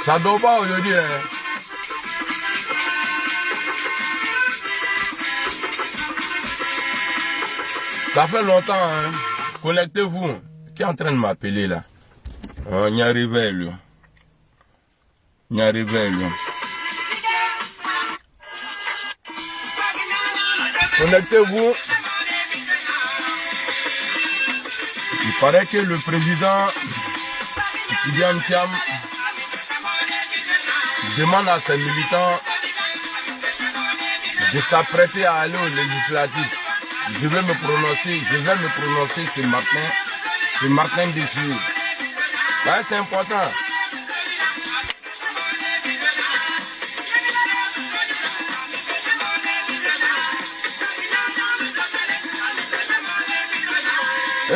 Ça dort pas aujourd'hui, hein. Ça fait longtemps, hein. Connectez-vous. Qui est en train de m'appeler là? On y arrive, lui. On y arrive, lui. Connectez-vous. Il paraît que le président Tidiane Thiam demande à ses militants de s'apprêter à aller au législatif. Je vais me prononcer ce Martin Dessous. Ouais, c'est important.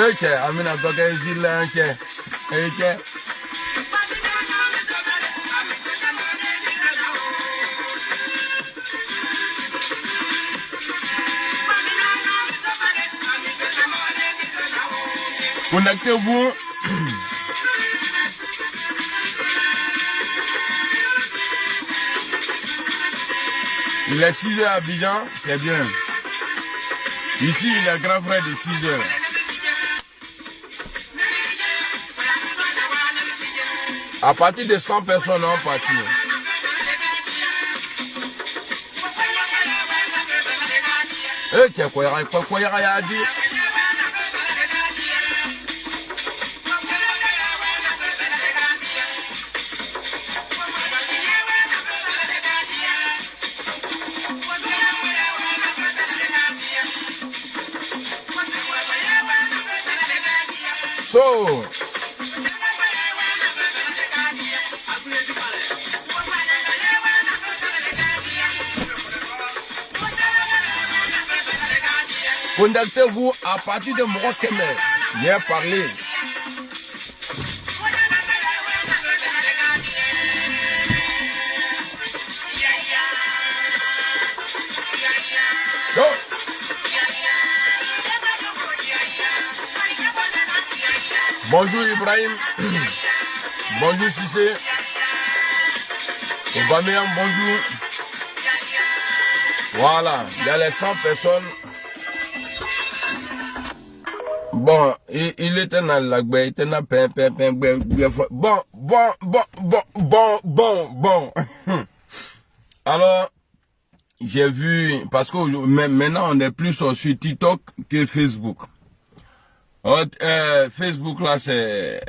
Ok, Amina Toka Zilla, ok. Connectez-vous. Il est 6 heures à Abidjan, c'est bien. Ici, il est grand frère de 6 heures. À partir de 100 personnes en partie. Eh, tiens, quoi, il y a à dire? So, contactez-vous à partir de Morokeme. Viens parler. So. Bonjour Ibrahim. Bonjour Sissé. Aubameyang, bonjour. Voilà, il y a les 100 personnes. Bon, il était dans la baie, il était dans bon. Alors, j'ai vu, parce que maintenant on est plus sur TikTok que Facebook. Facebook là, c'est,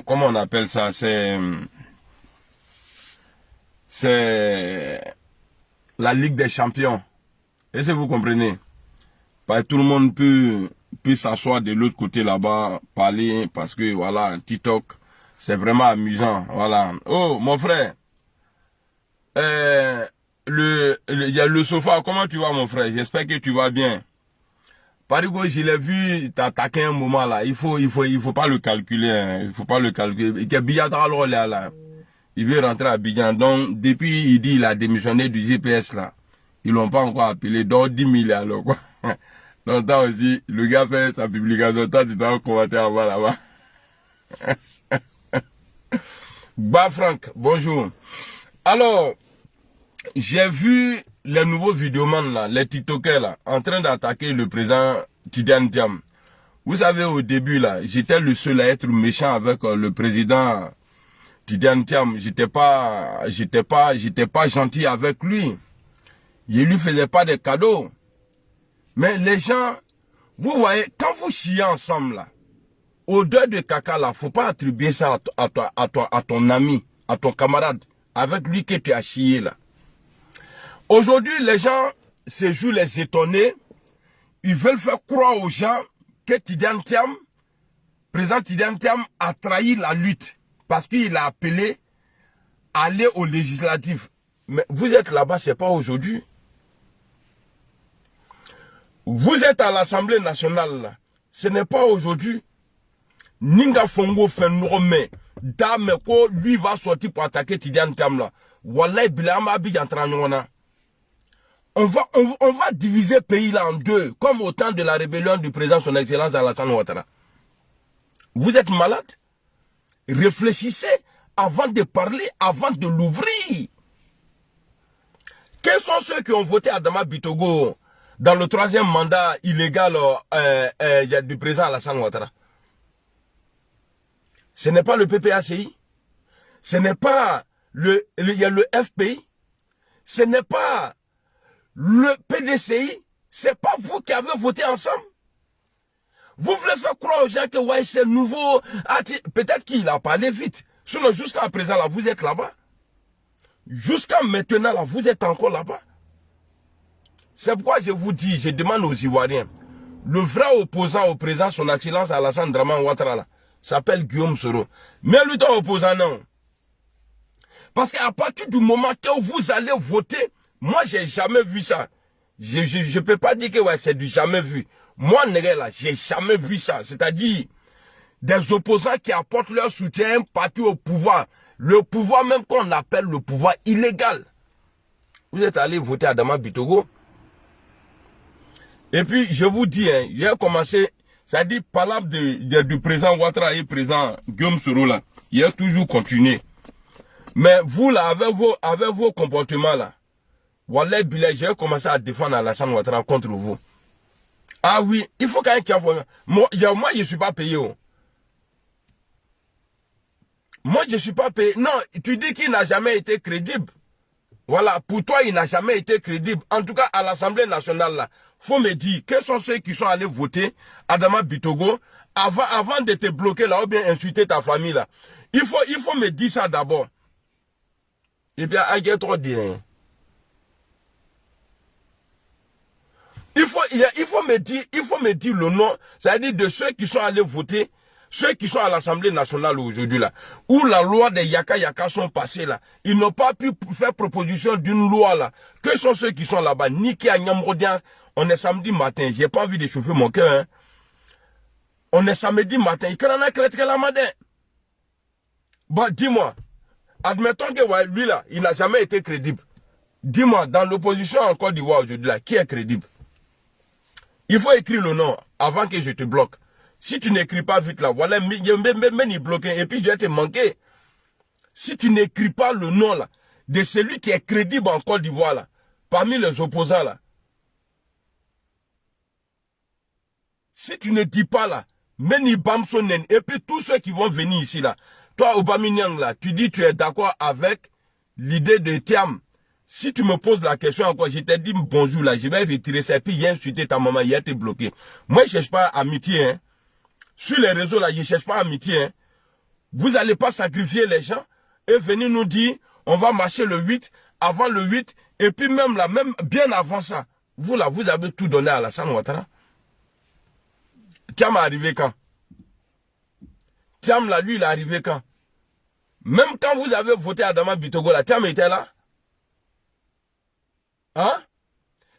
comment on appelle ça, c'est la Ligue des Champions. Est-ce que vous comprenez? Pas tout le monde peut s'asseoir de l'autre côté là-bas, parler, parce que voilà, TikTok, c'est vraiment amusant, voilà. Oh, mon frère, il y a le sofa, comment tu vas mon frère? J'espère que tu vas bien. Parigo, je l'ai vu t'attaquer un moment là, il faut pas le calculer, hein. Il faut pas le calculer. Il veut rentrer à Abidjan, donc depuis il dit il a démissionné du GPS là, ils l'ont pas encore appelé, donc 10 000 alors quoi. Donc toi aussi, le gars fait sa publication, toi tu dois commenter avant là-bas. Bah Franck, bonjour. Alors, j'ai vu les nouveaux vidéomans là, les TikTokers là, en train d'attaquer le président Tidiane Thiam. Vous savez, au début là, j'étais le seul à être méchant avec le président Tidiane Thiam. J'étais pas gentil avec lui. Je lui faisais pas de cadeaux. Mais les gens, vous voyez, quand vous chiez ensemble là, odeur de caca là, faut pas attribuer ça à ton ami, à ton camarade, avec lui que tu as chié là. Aujourd'hui, les gens se jouent les étonnés. Ils veulent faire croire aux gens que Tidiane Thiam, président Tidiane Thiam, a trahi la lutte. Parce qu'il a appelé à aller au législatif. Mais vous êtes là-bas, c'est pas aujourd'hui. Vous êtes à l'Assemblée nationale là. Ce n'est pas aujourd'hui. Ninga Fongo fait Nrome. Dameko, lui va sortir pour attaquer Tidiane Thiam là. Wallahi Bilama Abidjan. On va diviser le pays là en deux, comme au temps de la rébellion du président son excellence Alassane Ouattara. Vous êtes malade? Réfléchissez avant de parler, avant de l'ouvrir. Quels sont ceux qui ont voté Adama Bitogo dans le 3e mandat illégal du président Alassane Ouattara? Ce n'est pas le PPACI, ce n'est pas le FPI, ce n'est pas le PDCI, c'est pas vous qui avez voté ensemble. Vous voulez faire croire aux gens que ouais, c'est nouveau. Peut-être qu'il a parlé vite. Sinon, jusqu'à présent, là, vous êtes là-bas. Jusqu'à maintenant, là, vous êtes encore là-bas. C'est pourquoi je vous dis, je demande aux Ivoiriens, le vrai opposant au président, son excellence Alassane Dramane Ouattara, là, s'appelle Guillaume Soro. Mais lui, ton opposant, non. Parce qu'à partir du moment que vous allez voter, moi, j'ai jamais vu ça. Je ne peux pas dire que ouais, c'est du jamais vu. Moi, là, j'ai jamais vu ça. C'est-à-dire, des opposants qui apportent leur soutien à un parti au pouvoir. Le pouvoir même qu'on appelle le pouvoir illégal. Vous êtes allé voter Adama Bitogo. Et puis, je vous dis, hein, il a commencé, ça dit, palabre du président Ouattara et président Guillaume Soro, là. Il a toujours continué. Mais vous, là, avec vos comportements, là, Wallah Bilal, j'ai commencé à défendre Alassane Ouattara contre vous. Ah oui, il faut quand même qu'il y ait... Moi, je ne suis pas payé. Oh. Moi, je ne suis pas payé. Non, tu dis qu'il n'a jamais été crédible. Voilà, pour toi, il n'a jamais été crédible. En tout cas, à l'Assemblée nationale, là, faut me dire, quels sont ceux qui sont allés voter Adama Bitogo avant de te bloquer là, ou bien insulter ta famille là. Il faut me dire ça d'abord. Et bien, il trop dire. Il faut me dire le nom, c'est-à-dire de ceux qui sont allés voter, ceux qui sont à l'Assemblée nationale aujourd'hui là, où la loi des Yaka sont passées là. Ils n'ont pas pu faire proposition d'une loi là. Que sont ceux qui sont là-bas? Niki à Nyamrodian, on est samedi matin, j'ai pas envie de chauffer mon cœur. Hein. On est samedi matin, bon, dis-moi, admettons que ouais, lui là, il n'a jamais été crédible. Dis-moi, dans l'opposition en Côte d'Ivoire aujourd'hui là, qui est crédible? Il faut écrire le nom avant que je te bloque. Si tu n'écris pas vite là, voilà, mais bloqué et puis je vais te manquer. Si tu n'écris pas le nom là, de celui qui est crédible en Côte d'Ivoire là, parmi les opposants là. Si tu ne dis pas là, Meni Bamsonen, et puis tous ceux qui vont venir ici là, toi Aubameyang là, tu dis tu es d'accord avec l'idée de Thiam. Si tu me poses la question encore, je t'ai dit bonjour là, je vais retirer ça, et puis il a insulté ta maman, il a été bloqué. Moi je ne cherche pas amitié, hein. Sur les réseaux là, je ne cherche pas amitié, hein. Vous n'allez pas sacrifier les gens et venir nous dire, on va marcher le 8, avant le 8, et puis même là, même bien avant ça, vous là, vous avez tout donné à Alassane Ouattara. Thiam est arrivé quand? Thiam là, lui, il est arrivé quand? Même quand vous avez voté Adama Bitogo là, Thiam était là? Hein?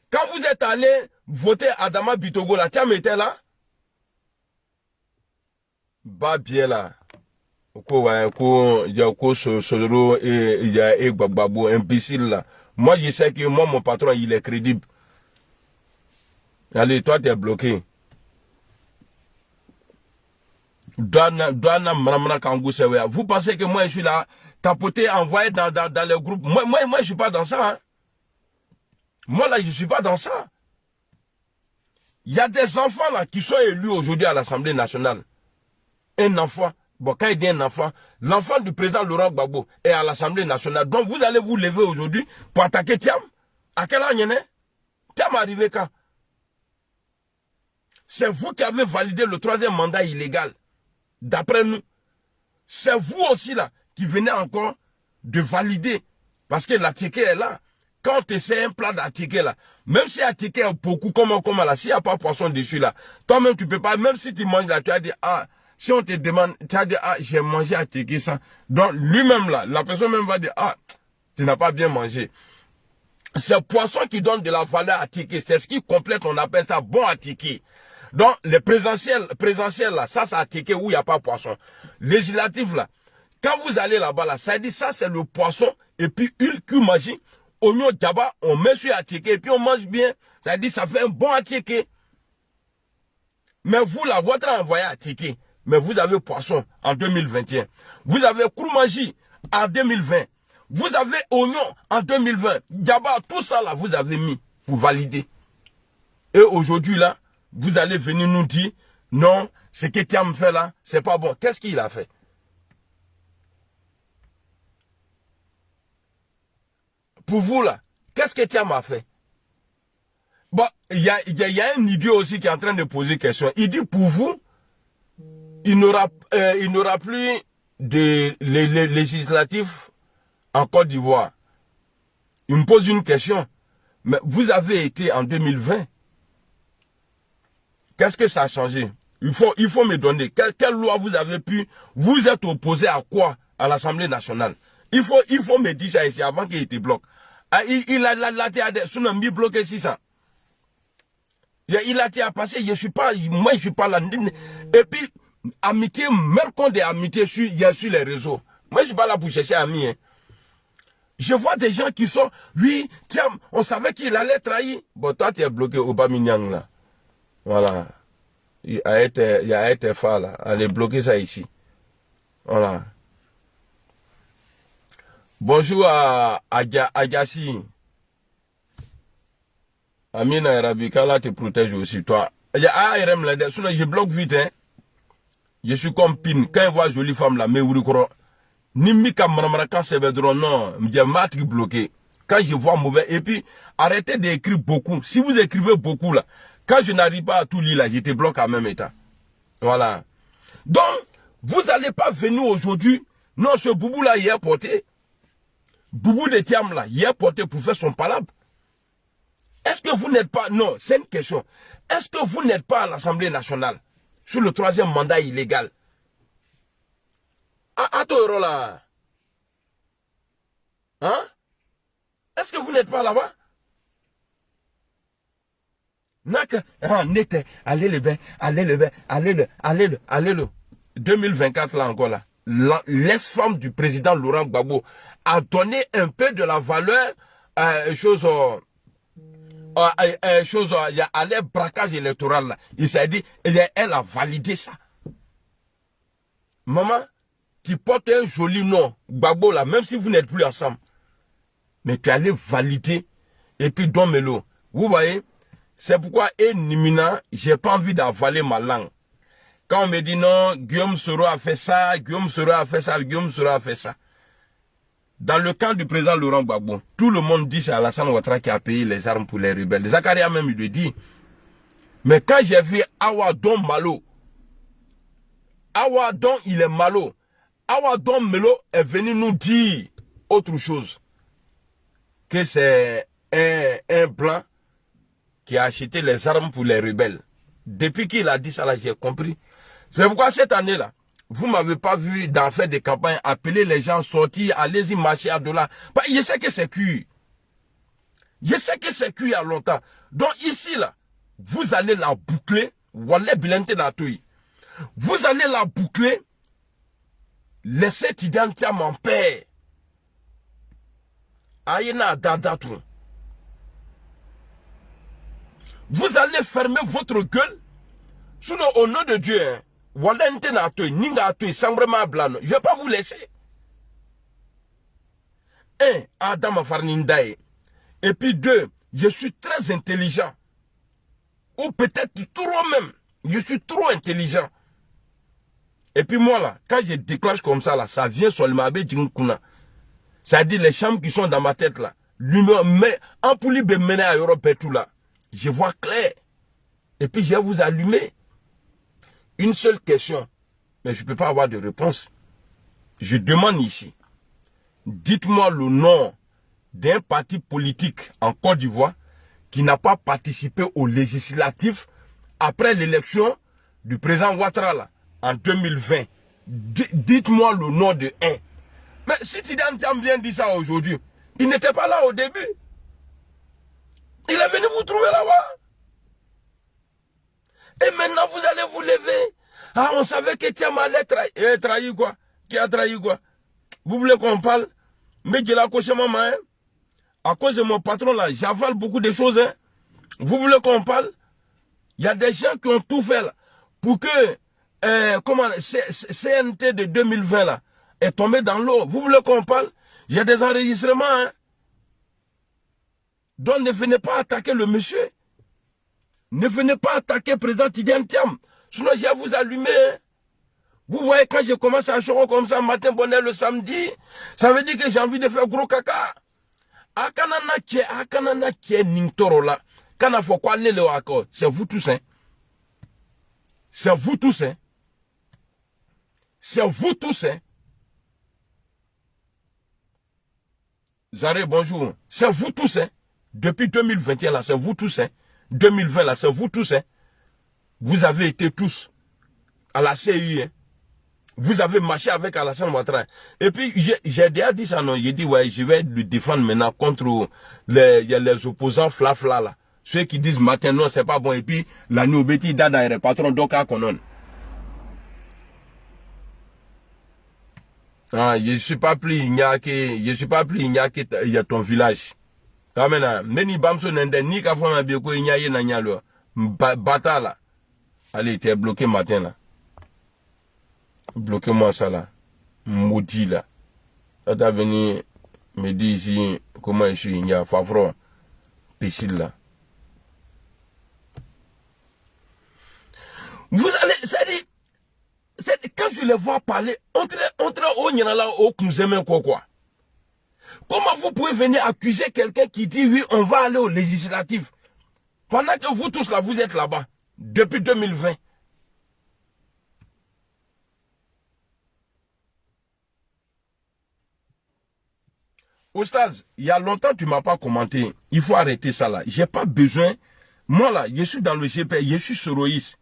Quand vous êtes allé voter Adama Bitogo là, Thiam était là? Bah bien là. Imbécile là. Moi je sais que moi mon patron il est crédible. Allez, toi t'es bloqué. Vous pensez que moi je suis là, tapoté, envoyé dans les groupes. Moi je suis pas dans ça. Hein. Moi là je suis pas dans ça. Il y a des enfants là qui sont élus aujourd'hui à l'Assemblée nationale. Un enfant, bon quand il dit un enfant, l'enfant du président Laurent Gbagbo est à l'Assemblée nationale. Donc vous allez vous lever aujourd'hui pour attaquer Thiam. À quel âge il y en a? Thiam est arrivé quand? C'est vous qui avez validé le 3e mandat illégal. D'après nous, c'est vous aussi là qui venez encore de valider. Parce que la ticket est là. Quand tu essaies un plat d'attiqué là, même si l'attiqué est beaucoup, comme là, s'il n'y a pas de poisson dessus là, toi-même tu peux pas, même si tu manges là, tu as dit, ah, si on te demande, tu as dit, ah, j'ai mangé attiqué ça. Donc lui-même là, la personne même va dire, ah, tu n'as pas bien mangé. C'est poisson qui donne de la valeur attiqué. C'est ce qui complète, on appelle ça bon attiqué. Donc, les présentiels là, ça c'est attiqué où il n'y a pas poisson. Législatif là, Quand vous allez là-bas, là, ça dit ça, c'est le poisson, et puis huile cumagie, oignon djaba, on met sur attiéké, et puis on mange bien. Ça dit ça fait un bon attiéké. Mais vous, là, votre envoyé attiéké, mais vous avez poisson en 2021. Vous avez koumagie en 2020. Vous avez oignon en 2020. Djaba, tout ça, là, vous avez mis pour valider. Et aujourd'hui, là, vous allez venir nous dire, non, ce que Thiam fait là, c'est pas bon. Qu'est-ce qu'il a fait? Pour vous, là, qu'est-ce que Thiam a fait? Bon, il y a un idiot aussi qui est en train de poser question. Il dit, pour vous, il n'aura plus de législatif en Côte d'Ivoire. Il me pose une question. Mais vous avez été en 2020. Qu'est-ce que ça a changé? Il faut me donner. Quelle loi vous avez pu... Vous êtes opposé à quoi? À l'Assemblée nationale. Il faut me dire ça ici avant qu'il te bloque. Ah, il a mis bloqué 600. Il a été passé, moi je suis pas là. Et puis, amitié, même quand des amitiés il y a sur les réseaux. Moi je suis pas là pour chercher amis. Hein. Je vois des gens qui sont, oui, tiens, on savait qu'il allait trahir. Bon, toi tu es bloqué au Baminyang là. Voilà. Il a été fort là. Allez bloquer ça ici. Voilà. Bonjour à Agassi. Amina Arabika, là te protège aussi, toi. Je bloque vite, hein. Je suis comme Pin. Quand je vois jolie femme là, mais Nimika Manamarakan Sebedron, non, je bloqué. Quand je vois mauvais, et puis, arrêtez d'écrire beaucoup. Si vous écrivez beaucoup là, quand je n'arrive pas à tout lire là, je te bloque en même état. Voilà. Donc, vous n'allez pas venir aujourd'hui. Non, ce boubou là, il est porté. Boubou de Thiam là, il est porté pour faire son palabre. Est-ce que vous n'êtes pas... Non, c'est une question. Est-ce que vous n'êtes pas à l'Assemblée nationale sur le 3e mandat illégal? Attends, là. Hein? Est-ce que vous n'êtes pas là-bas? Allez le. 2024 là encore là. L'ex-femme du président Laurent Gbagbo a donné un peu de la valeur à il y a un braquage électoral là. Il s'est dit, elle a validé ça. Maman, tu portes un joli nom, Gbagbo là, même si vous n'êtes plus ensemble. Mais tu allais valider, et puis donne-le. Vous voyez, c'est pourquoi, Nimina, j'ai pas envie d'avaler ma langue. Quand on me dit non, Guillaume Soro a fait ça, Guillaume Soro a fait ça, Guillaume Soro a fait ça. Dans le camp du président Laurent Gbagbo, tout le monde dit que c'est Alassane Ouattara qui a payé les armes pour les rebelles. Zakaria même, il le dit. Mais quand j'ai vu Awadon Malo, Awadon, il est malo. Awadon Melo est venu nous dire autre chose. Que c'est un blanc qui a acheté les armes pour les rebelles. Depuis qu'il a dit ça, là, j'ai compris. C'est pourquoi cette année-là, vous ne m'avez pas vu dans faire des campagnes, appeler les gens, sortir, allez-y marcher à Dola. Je sais que c'est cuit. Je sais que c'est cuit il y a longtemps. Donc ici, là, vous allez la boucler. Vous allez la boucler. Laissez Tidjane Thiam en paix. Aïna Dadatou. Vous allez fermer votre gueule. Sinon, au nom de Dieu, hein, je ne vais pas vous laisser. Un, Adam Farnindae. Et puis deux, je suis très intelligent. Ou peut-être trop même. Je suis trop intelligent. Et puis moi là, quand je déclenche comme ça là, ça vient sur le Mabé Djinkuna. C'est-à-dire les chambres qui sont dans ma tête là. Mais en pouli be mener à Europe et tout là. Je vois clair. Et puis je vais vous allumer. Une seule question. Mais je ne peux pas avoir de réponse. Je demande ici. Dites-moi le nom d'un parti politique en Côte d'Ivoire qui n'a pas participé au législatif après l'élection du président Ouattara là, en 2020. Dites-moi le nom de un. Mais si Tidjane Thiam vient dire ça aujourd'hui, il n'était pas là au début. Il est venu vous trouver là-bas. Et maintenant vous allez vous lever. Ah, on savait que Thiam allait trahir quoi? Qui a trahi quoi? Vous voulez qu'on parle? Mais je l'ai coché maman, hein? À cause de mon patron là, j'avale beaucoup de choses, hein? Vous voulez qu'on parle? Il y a des gens qui ont tout fait là, pour que CNT de 2020 là est tombé dans l'eau. Vous voulez qu'on parle? Il y a des enregistrements, hein? Donc ne venez pas attaquer le monsieur. Ne venez pas attaquer le président Tidiane Thiam. Sinon je vais vous allumer, hein? Vous voyez, quand je commence à chorer comme ça, matin bonheur le samedi, ça veut dire que j'ai envie de faire gros caca. Akanana kie nintoro là. Kana faut quoi aller le accord. C'est vous tous, hein. C'est vous tous, hein. C'est vous tous, hein. Zaré, bonjour. C'est vous tous, hein. Depuis 2021 là, c'est vous tous, hein. 2020 là, c'est vous tous, hein. Vous avez été tous à la CI, hein. Vous avez marché avec Alassane Ouattara. Et puis, j'ai déjà dit ça, non? J'ai dit, ouais, je vais le défendre maintenant contre les opposants flafla là. Ceux qui disent matin, non, c'est pas bon. Et puis, la noubeti dada est patron d'Oka Konon. Ah, je suis pas plus ignaké, il y a ton village. Kamena, neni bamso nende, ni ka fwa mabiyoko ignaye na nyalo. Bata là. Allez, t'es bloqué matin là. Bloquez-moi ça là. Maudit là. Ça t'a venu me dire ici comment je suis. Il y a Favron. Piscine là. Vous allez, c'est-à-dire, quand je les vois parler, entre au Nyanala au Koumzeme quoi. Comment vous pouvez venir accuser quelqu'un qui dit oui, on va aller au législatif, pendant que vous tous là, vous êtes là-bas, depuis 2020. Oustaz, il y a longtemps tu ne m'as pas commenté. Il faut arrêter ça là. J'ai pas besoin. Moi là, je suis dans le GP, je suis soroïste.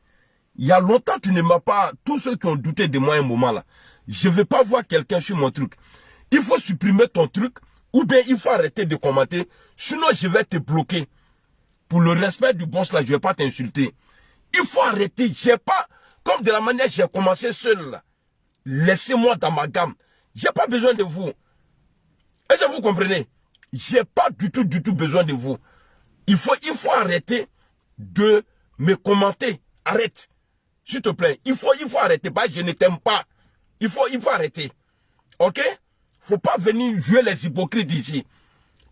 Il y a longtemps tu ne m'as pas. Tous ceux qui ont douté de moi un moment là, je ne vais pas voir quelqu'un sur mon truc. Il faut supprimer ton truc ou bien il faut arrêter de commenter. Sinon je vais te bloquer. Pour le respect du boss là, je ne vais pas t'insulter. Il faut arrêter. J'ai pas, comme de la manière j'ai commencé seul là. Laissez-moi dans ma gamme. J'ai pas besoin de vous. Est-ce que vous comprenez? J'ai pas du tout besoin de vous. Il faut arrêter de me commenter. Arrête. S'il te plaît. Il faut arrêter. Bah, je ne t'aime pas. Il faut arrêter. Ok? Faut pas venir jouer les hypocrites ici.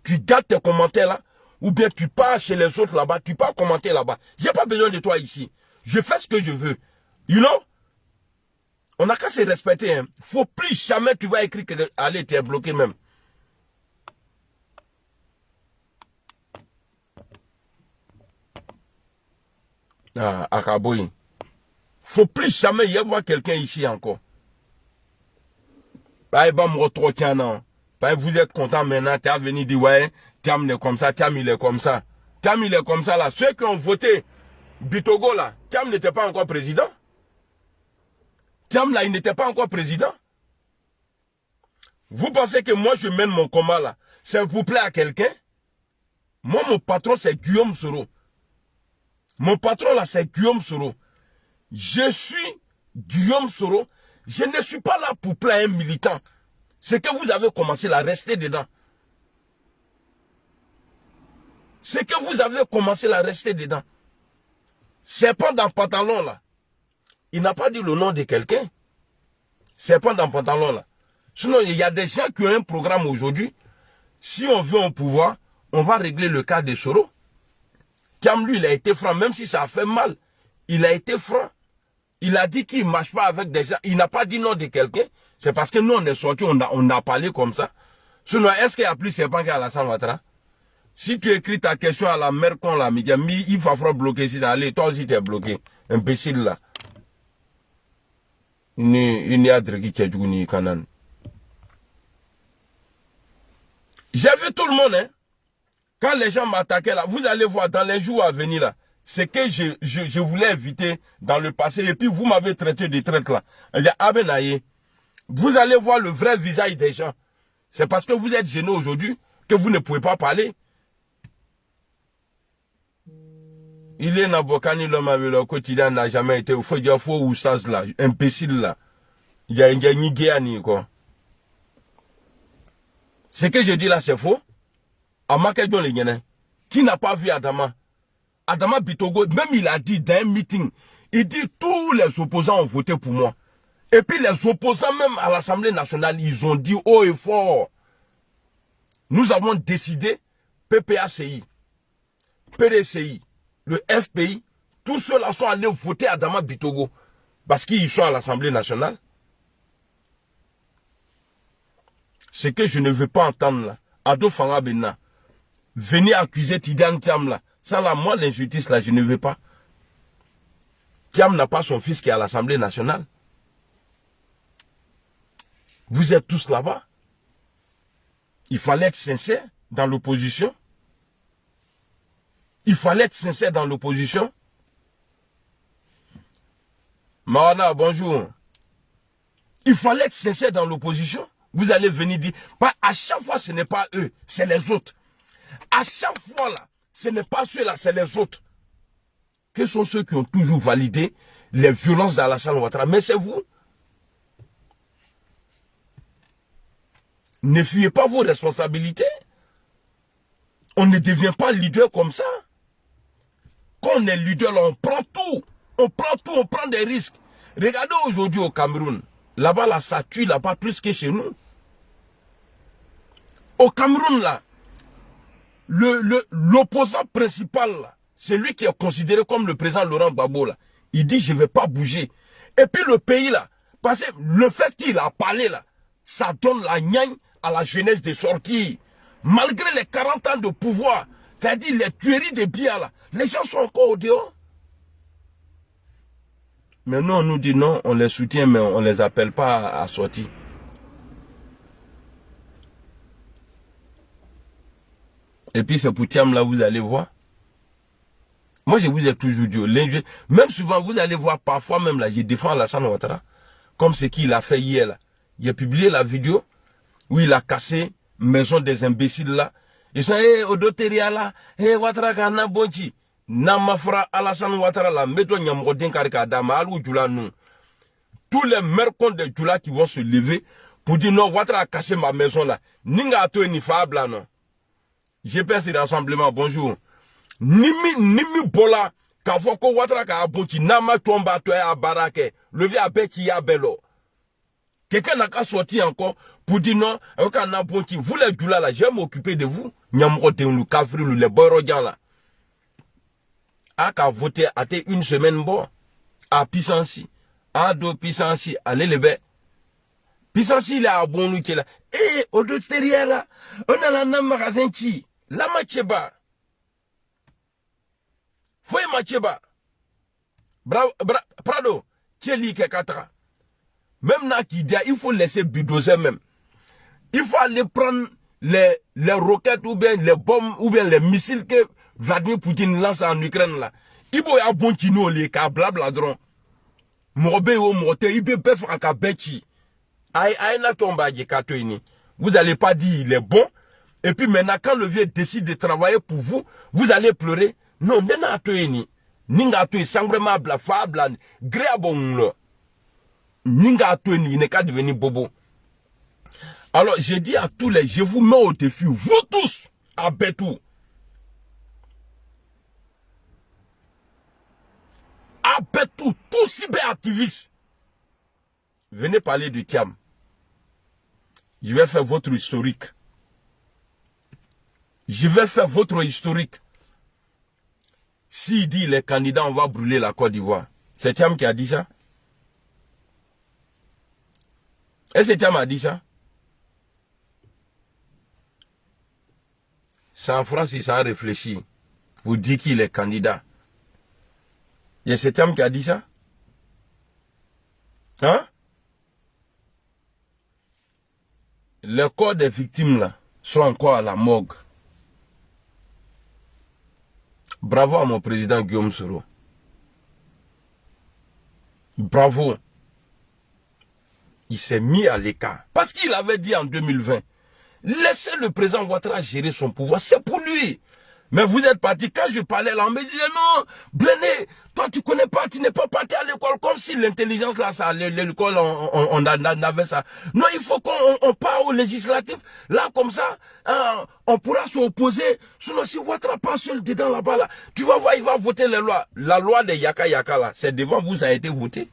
Tu gardes tes commentaires là. Ou bien tu pars chez les autres là-bas. Tu pars commenter là-bas. J'ai pas besoin de toi ici. Je fais ce que je veux. You know? On n'a qu'à se respecter. Hein. Faut plus jamais tu vas écrire que allez, tu es bloqué même. Ah, Akaboui. Faut plus jamais y avoir quelqu'un ici encore. Bah, il va me retrouver non. Bah, vous êtes content maintenant, tu as venu dire, ouais, Thiam est comme ça, Thiam il est comme ça. Thiam il est comme ça là. Ceux qui ont voté Bitogo là, Thiam n'était pas encore président. Thiam là, il n'était pas encore président. Vous pensez que moi je mène mon combat là, c'est pour plaire à quelqu'un? Moi, mon patron, c'est Guillaume Soro. Mon patron là, c'est Guillaume Soro. Je suis Guillaume Soro. Je ne suis pas là pour plaire un militant. C'est que vous avez commencé à rester dedans. C'est que vous avez commencé à rester dedans. Serpent dans pantalon là. Il n'a pas dit le nom de quelqu'un. Serpent dans pantalon là. Sinon, il y a des gens qui ont un programme aujourd'hui. Si on veut un pouvoir, on va régler le cas de Soro. Thiam, lui, il a été franc, même si ça a fait mal. Il a été franc. Il a dit qu'il ne marche pas avec des gens. Il n'a pas dit non de quelqu'un. C'est parce que nous, on est sortis, on a parlé comme ça. Sinon, est-ce qu'il y a plus serpent qu'Alassane Ouattara? Si tu écris ta question à la mère qu'on l'a mis, il va falloir bloquer ici. Allez, toi aussi, tu es bloqué. Imbécile là. Il n'y a pas de Kanan. J'ai vu tout le monde, hein. Quand les gens m'attaquaient là, vous allez voir dans les jours à venir là, c'est que je voulais éviter dans le passé. Et puis vous m'avez traité de traite là. Vous allez voir le vrai visage des gens. C'est parce que vous êtes gênés aujourd'hui que vous ne pouvez pas parler. Il est Nabokani, l'homme avec le quotidien n'a jamais été. Il faut dire faux ou ça là, imbécile là. Il y a une guéani quoi. Ce que je dis là, c'est faux. Amakedjon Lenyene, qui n'a pas vu Adama. Adama Bitogo, même il a dit dans un meeting, il dit tous les opposants ont voté pour moi. Et puis les opposants même à l'Assemblée nationale, ils ont dit haut et fort. Nous avons décidé, PPACI, PDCI, le FPI, tous ceux-là sont allés voter Adama Bitogo. Parce qu'ils sont à l'Assemblée nationale. Ce que je ne veux pas entendre là, Ado Fanga Bena, venez accuser Tidiane Thiam là. Ça là, moi l'injustice là, je ne veux pas. Thiam n'a pas son fils qui est à l'Assemblée nationale. Vous êtes tous là-bas. Il fallait être sincère dans l'opposition. Il fallait être sincère dans l'opposition. Marana, bonjour. Il fallait être sincère dans l'opposition. Vous allez venir dire, pas à chaque fois ce n'est pas eux, c'est les autres. À chaque fois là, ce n'est pas ceux-là, c'est les autres. Quels sont ceux qui ont toujours validé les violences d'Alassane Ouattara? Mais c'est vous. Ne fuyez pas vos responsabilités. On ne devient pas leader comme ça. Quand on est leader, là, on prend tout. On prend tout, on prend des risques. Regardez aujourd'hui au Cameroun. Là-bas, là, ça tue là-bas plus que chez nous. Au Cameroun, là, l'opposant principal, là, c'est lui qui est considéré comme le président Laurent Gbagbo, là. Il dit, je ne vais pas bouger. Et puis le pays, là, parce que le fait qu'il a parlé, là, ça donne la gnagne à la jeunesse de sortir. Malgré les 40 ans de pouvoir, c'est-à-dire les tueries des biens, là, les gens sont encore au dehors. Mais non, on nous dit non, on les soutient, mais on ne les appelle pas à sortir. Et puis c'est pour Thiam là, vous allez voir. Moi, je vous ai toujours dit, même souvent, vous allez voir, parfois même là, je défends Alassane Ouattara, comme ce qu'il a fait hier là. Il a publié la vidéo où il a cassé maison des imbéciles là. Ils sont, Odoteria là, Ouattara kana bonchi. Namafra Alassane Ouattara là, mettons Nyamrodin Karika Dama, Alou Djoula nous. Tous les mercons de Djoula qui vont se lever pour dire non, Ouattara a cassé ma maison là. Ninga ato ni fable là non. J'ai perdu ce rassemblement, bonjour. Nimi bola, quand faut que Ouattara ka abonti, nama tomba toi à barake, levé à beti ya bello. Quelqu'un n'a qu'à sortir encore pour dire non, quand on a abonti, vous les Djoula là, je vais m'occuper de vous. Nyamrodin nous, Kafri nous, les boyrodjan là. A qu'à voter à une semaine bon, à Pissansi, à deux Pissansi, allez les bêtes. Pissansi là, à bon nous qui est là. Au deux terriers là, on a la nam magasin qui, la macheba. Foye macheba. Prado, Tcheli Kekatra. Même là qui dit, il faut laisser bulldozer même. Il faut aller prendre les roquettes ou bien les bombes ou bien les missiles que Vladimir Poutine lance en Ukraine là. Il faut y bon kino les ka blabladron. Morbe ou morte, il peut faire un kabechi. Aïe na tomba ini. Vous n'allez pas dire il est bon. Et puis maintenant quand le vieux décide de travailler pour vous, vous allez pleurer. Non, nena to ini. Ninga to sangrema bla fabla grabon lo. Ninga to ini ne ka devenir bobo. Alors, j'ai dit à tous les, je vous mets au défi, vous tous, à Betou. À Betou, tous cyberactivistes. Venez parler du Thiam. Je vais faire votre historique. Je vais faire votre historique. S'il dit les candidats, on va brûler la Côte d'Ivoire. C'est Thiam qui a dit ça? Est-ce que Thiam a dit ça? C'est en France, ils s'en réfléchit pour dire qu'il est candidat. Il y a cet homme qui a dit ça? Hein? Les corps des victimes là sont encore à la morgue. Bravo à mon président Guillaume Soro. Bravo. Il s'est mis à l'écart. Parce qu'il avait dit en 2020, laissez le président Ouattara gérer son pouvoir. C'est pour lui. Mais vous êtes parti, quand je parlais là, on me disait non, Blené, toi tu connais pas, tu n'es pas parti à l'école, comme si l'intelligence là, ça, l'école, on avait ça. Non, il faut qu'on part au législatif, là comme ça, hein, on pourra s'opposer. Sinon, si Ouattara pas seul dedans là-bas, là, tu vas voir, il va voter les lois. La loi des Yaka Yaka là, c'est devant vous, ça a été voté.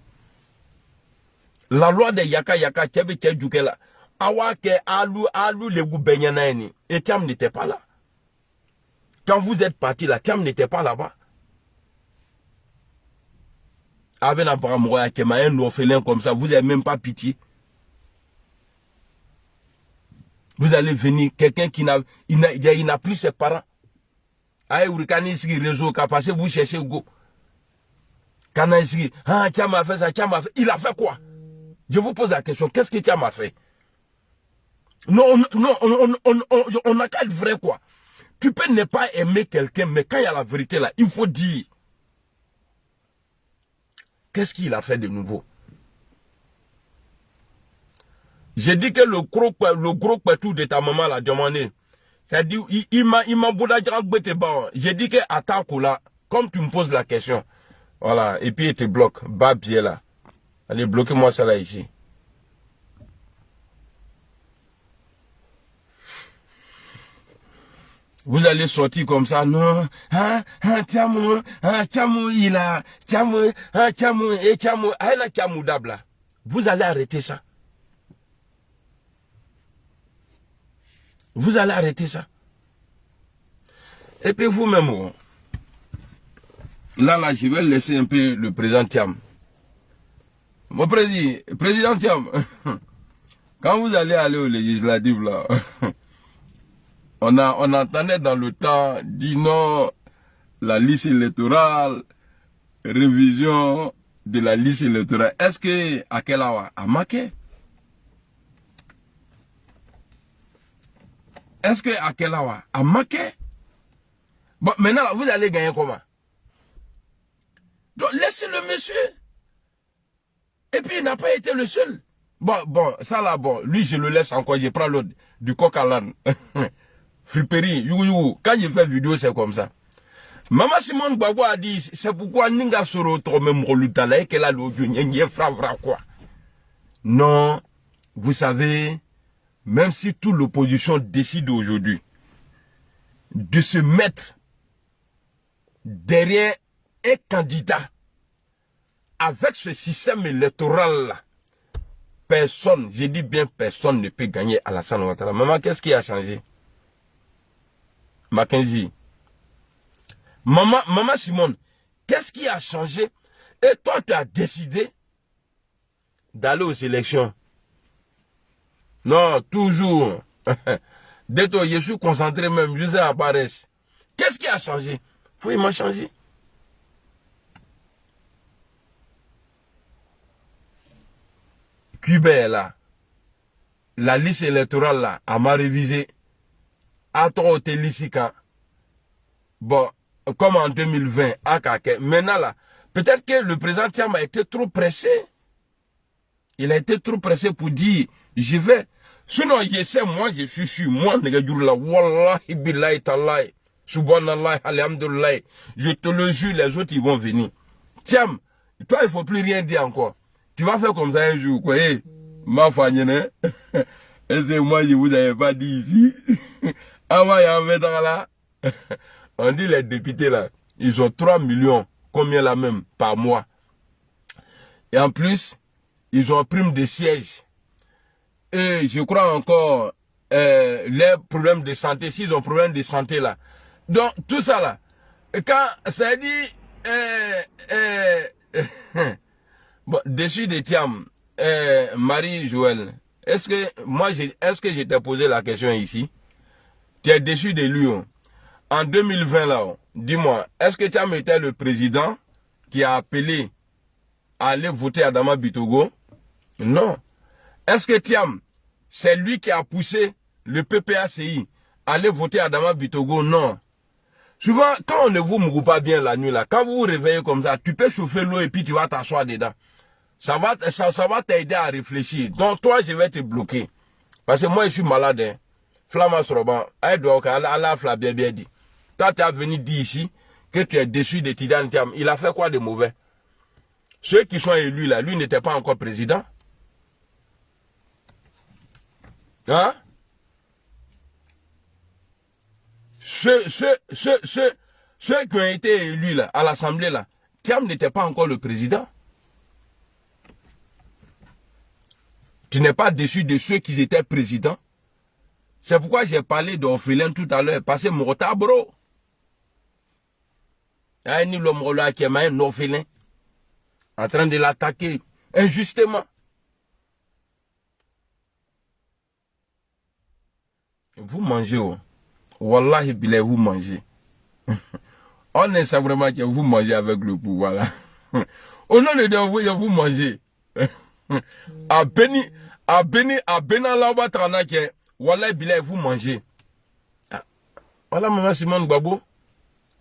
La loi des Yaka Yaka, Tchebe Tchedjouke là, Awake, Alou, les Goubenyanaini, et Tiam n'était pas là. Quand vous êtes parti là, Tiam n'était pas là-bas. Avec un orphelin comme ça, vous n'avez même pas pitié. Vous allez venir, quelqu'un qui n'a plus ses parents. Aïe, réseau, passé, vous cherchez go. Ah, Tiam a fait ça, Tiam a fait. Il a fait quoi? Je vous pose la question, qu'est-ce que Tiam a fait? Non, on n'a qu'à être vrai quoi. Tu peux ne pas aimer quelqu'un, mais quand il y a la vérité là, il faut dire. Qu'est-ce qu'il a fait de nouveau? J'ai dit que le gros pétou de ta maman l'a demandé. C'est-à-dire, il m'a boudadjak. J'ai dit que attaque là, comme tu me poses la question. Voilà, et puis il te bloque. Bas pied là. Allez, bloquez-moi ça là ici. Vous allez sortir comme ça, non, Tiamou, il a, Tiamou, et Tiamou, la Tiamou d'abla. Vous allez arrêter ça. Vous allez arrêter ça. Et puis vous-même, là, je vais laisser un peu le président Tiam. Mon président Tiam, quand vous allez aller au législatif là, on entendait dans le temps, dit non, la liste électorale, révision de la liste électorale. Est-ce que Akelawa a marqué? Est-ce que Akelawa a marqué? Bon, maintenant, vous allez gagner comment? Donc, laissez le monsieur. Et puis, il n'a pas été le seul. Bon, ça là, bon, lui, je le laisse encore, je prends l'autre, du coq à l'âne. Flippery, quand je fais vidéo, c'est comme ça. Maman Simone Gbagbo a dit, c'est pourquoi Ninga Soro même Rolutala et qu'elle a l'audio, fera quoi? Non, vous savez, même si toute l'opposition décide aujourd'hui de se mettre derrière un candidat avec ce système électoral là, personne, je dis bien personne ne peut gagner Alassane Ouattara. Maman, qu'est-ce qui a changé? Mackenzie. Maman Simone, qu'est-ce qui a changé? Et toi, tu as décidé d'aller aux élections. Non, toujours. Dès que je suis concentré même, je sais apparaître. Qu'est-ce qui a changé? Il m'a changé. Cuba est là. La liste électorale là, à m'a révisé. À toi, bon, comme en 2020, à Kake. Maintenant là, peut-être que le président Tiam a été trop pressé. Il a été trop pressé pour dire, je vais. Sinon, je sais, moi, je suis sûr, moi, wallahi billahi tallahi, subhanallah, alhamdulillah, je te le jure, les autres, ils vont venir. Tiam, toi, il ne faut plus rien dire encore. Tu vas faire comme ça un jour, quoi, ma famille, hein? Et c'est moi, je vous avais pas dit ici. On dit les députés là, ils ont 3 millions, combien là même, par mois. Et en plus, ils ont prime de siège. Et je crois encore, les problèmes de santé, s'ils ont problème de santé là. Donc, tout ça là, quand ça dit, bon, dessus de Tiam, Marie-Joëlle, est-ce que je t'ai posé la question ici? Tu es déçu de lui. En 2020, là, dis-moi, est-ce que Tiam était le président qui a appelé à aller voter Adama Bitogo? Non. Est-ce que Tiam, c'est lui qui a poussé le PPACI à aller voter Adama Bitogo? Non. Souvent, quand on ne vous mouille pas bien la nuit, là, quand vous vous réveillez comme ça, tu peux chauffer l'eau et puis tu vas t'asseoir dedans. Ça va t'aider à réfléchir. Donc, toi, je vais te bloquer. Parce que moi, je suis malade. Hein. Flamma Soroban, Allah fla bien dit. Toi, tu es venu dire ici que tu es déçu de Tidiane Thiam. Il a fait quoi de mauvais? Ceux qui sont élus là, lui n'était pas encore président. Hein? Ceux qui ont été élus là, à l'Assemblée là, Thiam n'était pas encore le président. Tu n'es pas déçu de ceux qui étaient présidents. C'est pourquoi j'ai parlé d'orphelin tout à l'heure. Parce que Morta, bro. Il y a un homme là qui est un orphelin. En train de l'attaquer injustement. Vous mangez, oh. Wallahi bilay, vous mangez. On est vraiment que vous mangez avec le pouvoir là. Au nom de Dieu, vous mangez. À Benalawa Tranake, Wallahi bilay, vous mangez. Voilà, maman Simone Gbagbo.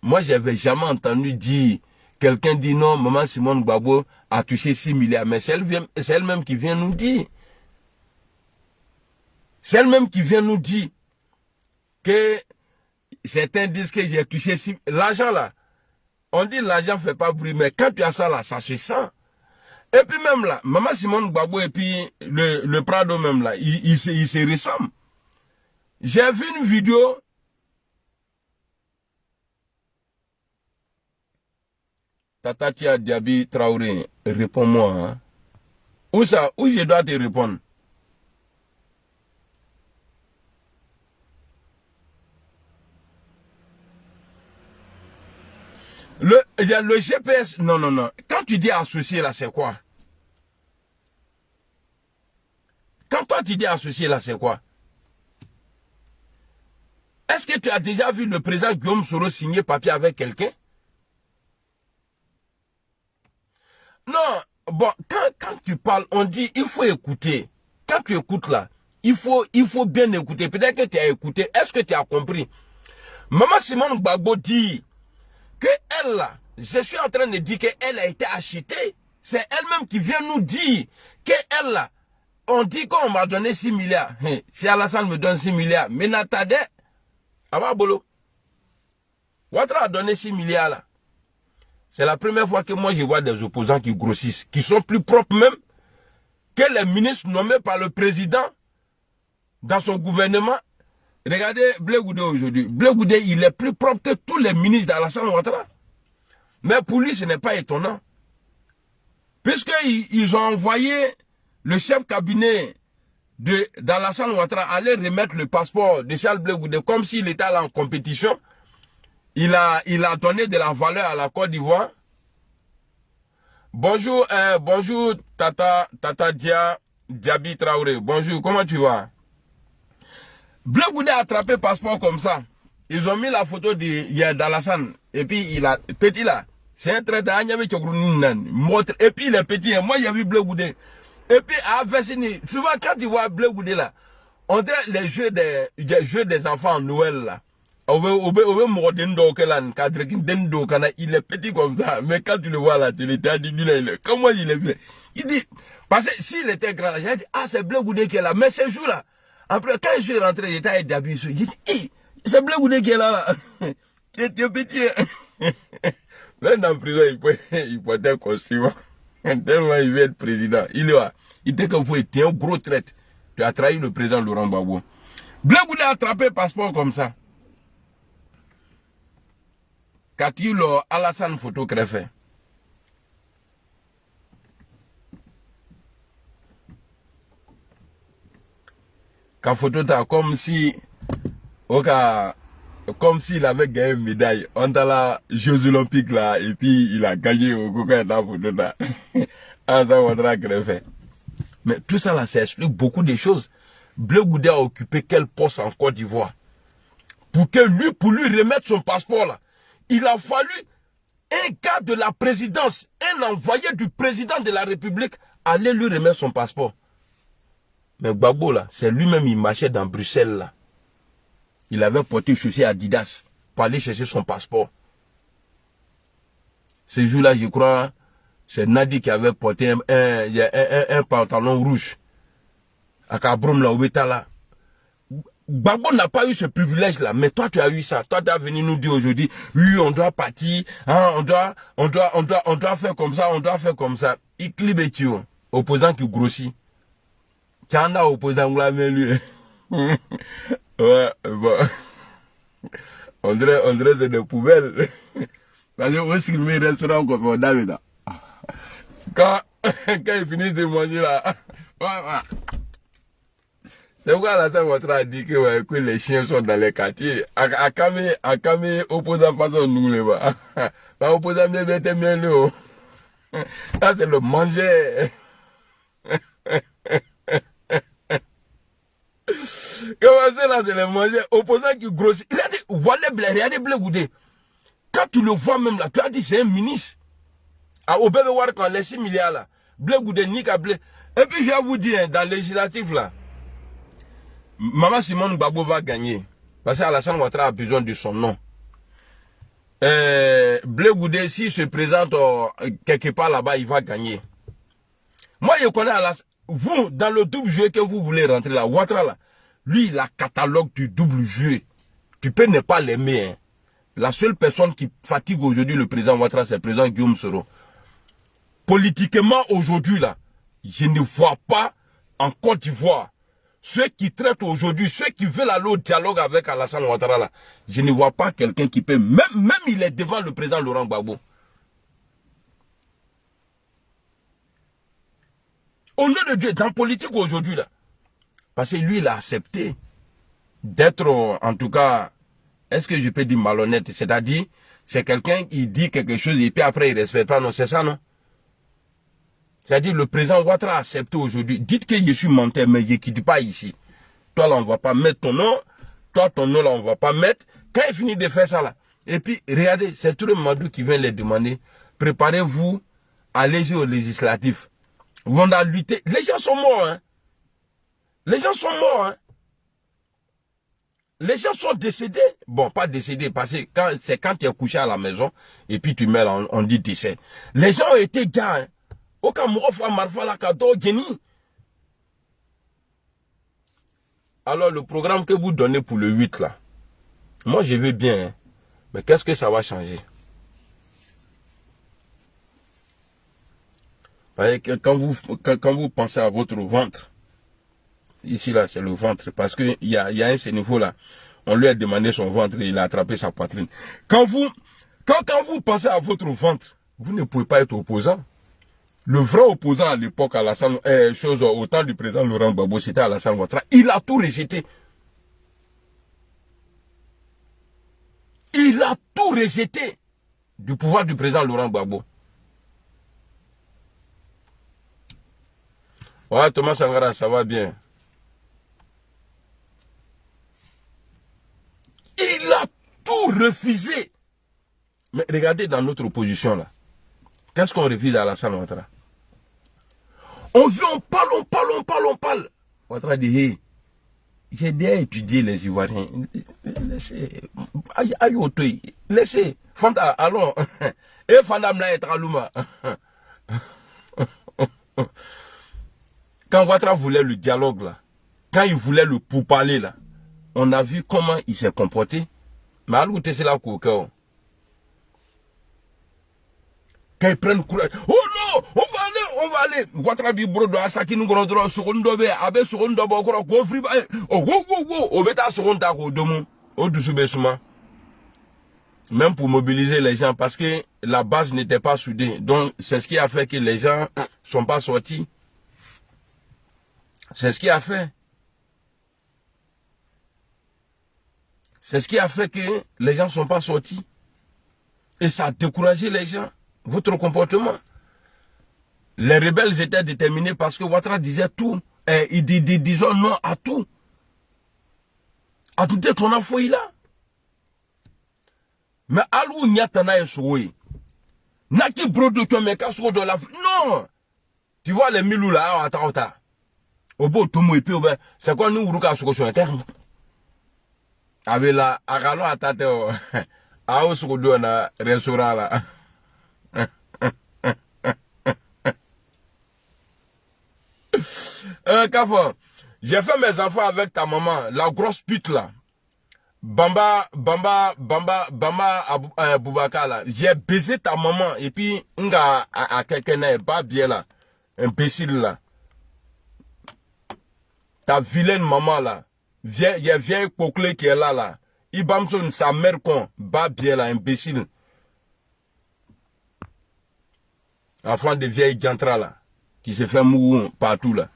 Moi, j'avais jamais entendu dire, quelqu'un dit non, maman Simone Gbagbo a touché 6 milliards. Mais c'est elle-même qui vient nous dire. C'est elle-même qui vient nous dire que certains disent que j'ai touché 6 milliards. L'argent là, on dit l'argent fait pas bruit, mais quand tu as ça là, ça se sent. Et puis même là, maman Simone Gbagbo et puis le Prado même là, il se ressemble. J'ai vu une vidéo. Tata Tia Diaby Traoré, réponds-moi. Hein? Où ça? Où je dois te répondre? Le GPS, non. Quand tu dis associé là, c'est quoi? Quand toi tu dis associé là, c'est quoi? Est-ce que tu as déjà vu le président Guillaume Soro signer papier avec quelqu'un? Non, bon, quand tu parles, on dit, il faut écouter. Quand tu écoutes là, il faut bien écouter. Peut-être que tu as écouté. Est-ce que tu as compris? Maman Simone Gbagbo dit que elle là, je suis en train de dire qu'elle a été achetée. C'est elle-même qui vient nous dire qu'elle là, on dit qu'on m'a donné 6 milliards. Si Alassane me donne 6 milliards, mais n'attendez, Ababolo, Ouattara a donné 6 milliards là. C'est la première fois que moi je vois des opposants qui grossissent, qui sont plus propres même que les ministres nommés par le président dans son gouvernement. Regardez Blé Goudé aujourd'hui. Blé Goudé, il est plus propre que tous les ministres d'Alassane Ouattara. Mais pour lui, ce n'est pas étonnant. Puisqu'ils ont envoyé le chef cabinet d'Alassane Ouattara aller remettre le passeport de Charles Blé Goudé comme s'il était là en compétition. Il a donné de la valeur à la Côte d'Ivoire. Bonjour, bonjour Tata Diaby Traoré. Bonjour, comment tu vas? Blé Goudé a attrapé passeport comme ça. Ils ont mis la photo d'Alassane. Et puis il a petit là. C'est un trait d'Agname qui et puis il est petit. Moi j'ai vu Blé Goudé. Et puis à Vessini, souvent quand tu vois Blé Goudé là, on dirait les jeux des enfants en Noël là. Il est petit comme ça, mais quand tu le vois à la télé, tu as dit, comment il est bien? Il dit, parce que s'il était grand, j'ai dit, ah, c'est Blé Goudé qui est là. Mais ce jour-là, après, quand je suis rentré, j'étais avec Dabi, j'ai dit, c'est Blé Goudé qui est là. Qui était petit. Même en prison, il peut être costume. Tellement il veut être président. Il était comme vous, il était un gros traite. Tu as trahi le président Laurent Gbagbo. Blé Goudé a attrapé passeport comme ça. Kakilo Alassane photo greffé. Ka photo ta comme si comme s'il avait gagné une médaille. On a la Jeux Olympiques là et puis il a gagné au Coca dans photo là. Alassane Ouattara greffé. Mais tout ça là, ça explique beaucoup de choses. Blé Goudé a occupé quel poste en Côte d'Ivoire? Pour lui remettre son passeport là. Il a fallu un gars de la présidence, un envoyé du président de la République, aller lui remettre son passeport. Mais Gbagbo là, c'est lui-même, il marchait dans Bruxelles là. Il avait porté chaussée Adidas pour aller chercher son passeport. Ce jour-là, je crois, c'est Nadi qui avait porté un pantalon rouge. À Kabroum là, où était là. Gbagbo n'a pas eu ce privilège-là, mais toi, tu as eu ça. Toi, tu es venu nous dire aujourd'hui, oui, on doit partir, hein, on doit faire comme ça, on doit faire comme ça. Iklibetio, opposant qui grossit. Tiana, opposant, lui. Ouais, bon. On dirait c'est des poubelles. Parce que où est-ce qu'il met le restaurant comme on David? Quand il finit de manger là, ouais. C'est pourquoi Alassane Ouattara a dit que les chiens sont dans les quartiers. Akame opposant façon nous les bas. Pas opposant bien bien le. Ça c'est le manger. Comment c'est là c'est le manger. Opposant qui grossit. Il a dit, regardez Blé Goudé. Quand tu le vois même là, tu as dit c'est un ministre. Ah, au bébé voir quand les 6 milliards là. Blé Goudé, Nika Blé. Et puis je vais vous dire, dans le législatif là. Maman Simone Gbagbo va gagner. Parce qu'Alassane Ouattara a besoin de son nom. Blé Goudé, s'il se présente quelque part là-bas, il va gagner. Moi, je connais Alassane. Vous, dans le double jeu que vous voulez rentrer là, Ouattara là, lui, il a catalogue du double jeu. Tu peux ne pas l'aimer. Hein. La seule personne qui fatigue aujourd'hui le président Ouattara, c'est le président Guillaume Soro. Politiquement, aujourd'hui là, je ne vois pas en Côte d'Ivoire. Ceux qui traitent aujourd'hui, ceux qui veulent aller au dialogue avec Alassane Ouattara là, je ne vois pas quelqu'un qui peut, même il est devant le président Laurent Gbagbo. Au nom de Dieu, dans la politique aujourd'hui là, parce que lui il a accepté d'être, en tout cas, est-ce que je peux dire malhonnête, c'est-à-dire, c'est quelqu'un qui dit quelque chose et puis après il ne respecte pas, non, c'est ça non? C'est-à-dire, le président Ouattara a accepté aujourd'hui. Dites que je suis menteur, mais je ne quitte pas ici. Toi, là, on ne va pas mettre ton nom. Toi, ton nom, là, on ne va pas mettre. Quand il finit de faire ça, là. Et puis, regardez, c'est tout le Madou qui vient les demander. Préparez-vous, allez-y au législatif. On a lutté. Les gens sont morts, hein. Les gens sont morts, hein. Les gens sont décédés. Bon, pas décédés, parce que c'est quand tu es couché à la maison, et puis tu meurs, on dit décès. Les gens ont été gars, hein. Alors le programme que vous donnez pour le 8 là, moi je vais bien, hein, mais qu'est-ce que ça va changer? Parce que quand vous pensez à votre ventre, ici là c'est le ventre, parce qu'il y a un niveau là, on lui a demandé son ventre et il a attrapé sa poitrine. Quand vous pensez à votre ventre, vous ne pouvez pas être opposant. Le vrai opposant à l'époque, Alassane, au temps du président Laurent Gbagbo, c'était Alassane Ouattara. Il a tout rejeté. Il a tout rejeté du pouvoir du président Laurent Gbagbo. Ouais, Thomas Sankara, ça va bien. Il a tout refusé. Mais regardez dans notre opposition là. Qu'est-ce qu'on refuse à Alassane Ouattara? On vient, on parle. Ouattara dit, hey, j'ai déjà étudié les Ivoiriens. Laissez. Laissez. Fanta, allons. Et Fanda m'a été aluma. Quand Ouattara voulait le dialogue là, quand il voulait le pourparler là, on a vu comment il s'est comporté. Mais à l'outé c'est là qu'au cœur. Quand ils prennent courage, oh non, on va aller. Ouattara dit bro, asaki nous gros secondo be, abe secondo bo kro ko free ba. Oh wo, obeta seconda ko domo, o dusu besuma. Même pour mobiliser les gens parce que la base n'était pas soudée. Donc c'est ce qui a fait que les gens sont pas sortis. C'est ce qui a fait. C'est ce qui a fait que les gens ne sont pas sortis. Et ça a découragé les gens. Votre comportement. Les rebelles étaient déterminés parce que Ouattara disait tout. Il disait non à tout. À tout est qu'on a fouillé là. Mais alou nyatana esoué. Naki brodo tu me casse de la. Non. Tu vois les milou là, attends. Au beau tout et puis c'est quoi nous uruka sur le terme. Avec la agalo atate a au sur le restaurant là. Kafo, J'ai fait mes enfants avec ta maman, la grosse pute là. Bamba Boubacar là. J'ai baisé ta maman et puis nga à quelqu'un n'est pas bien là. Imbécile là. Ta vilaine maman là. Il y a vieille coclé qui est là. Ibamson, sa mère con. Pas bien là, imbécile. Enfant de vieille gantra là. Qui se fait mourir partout là.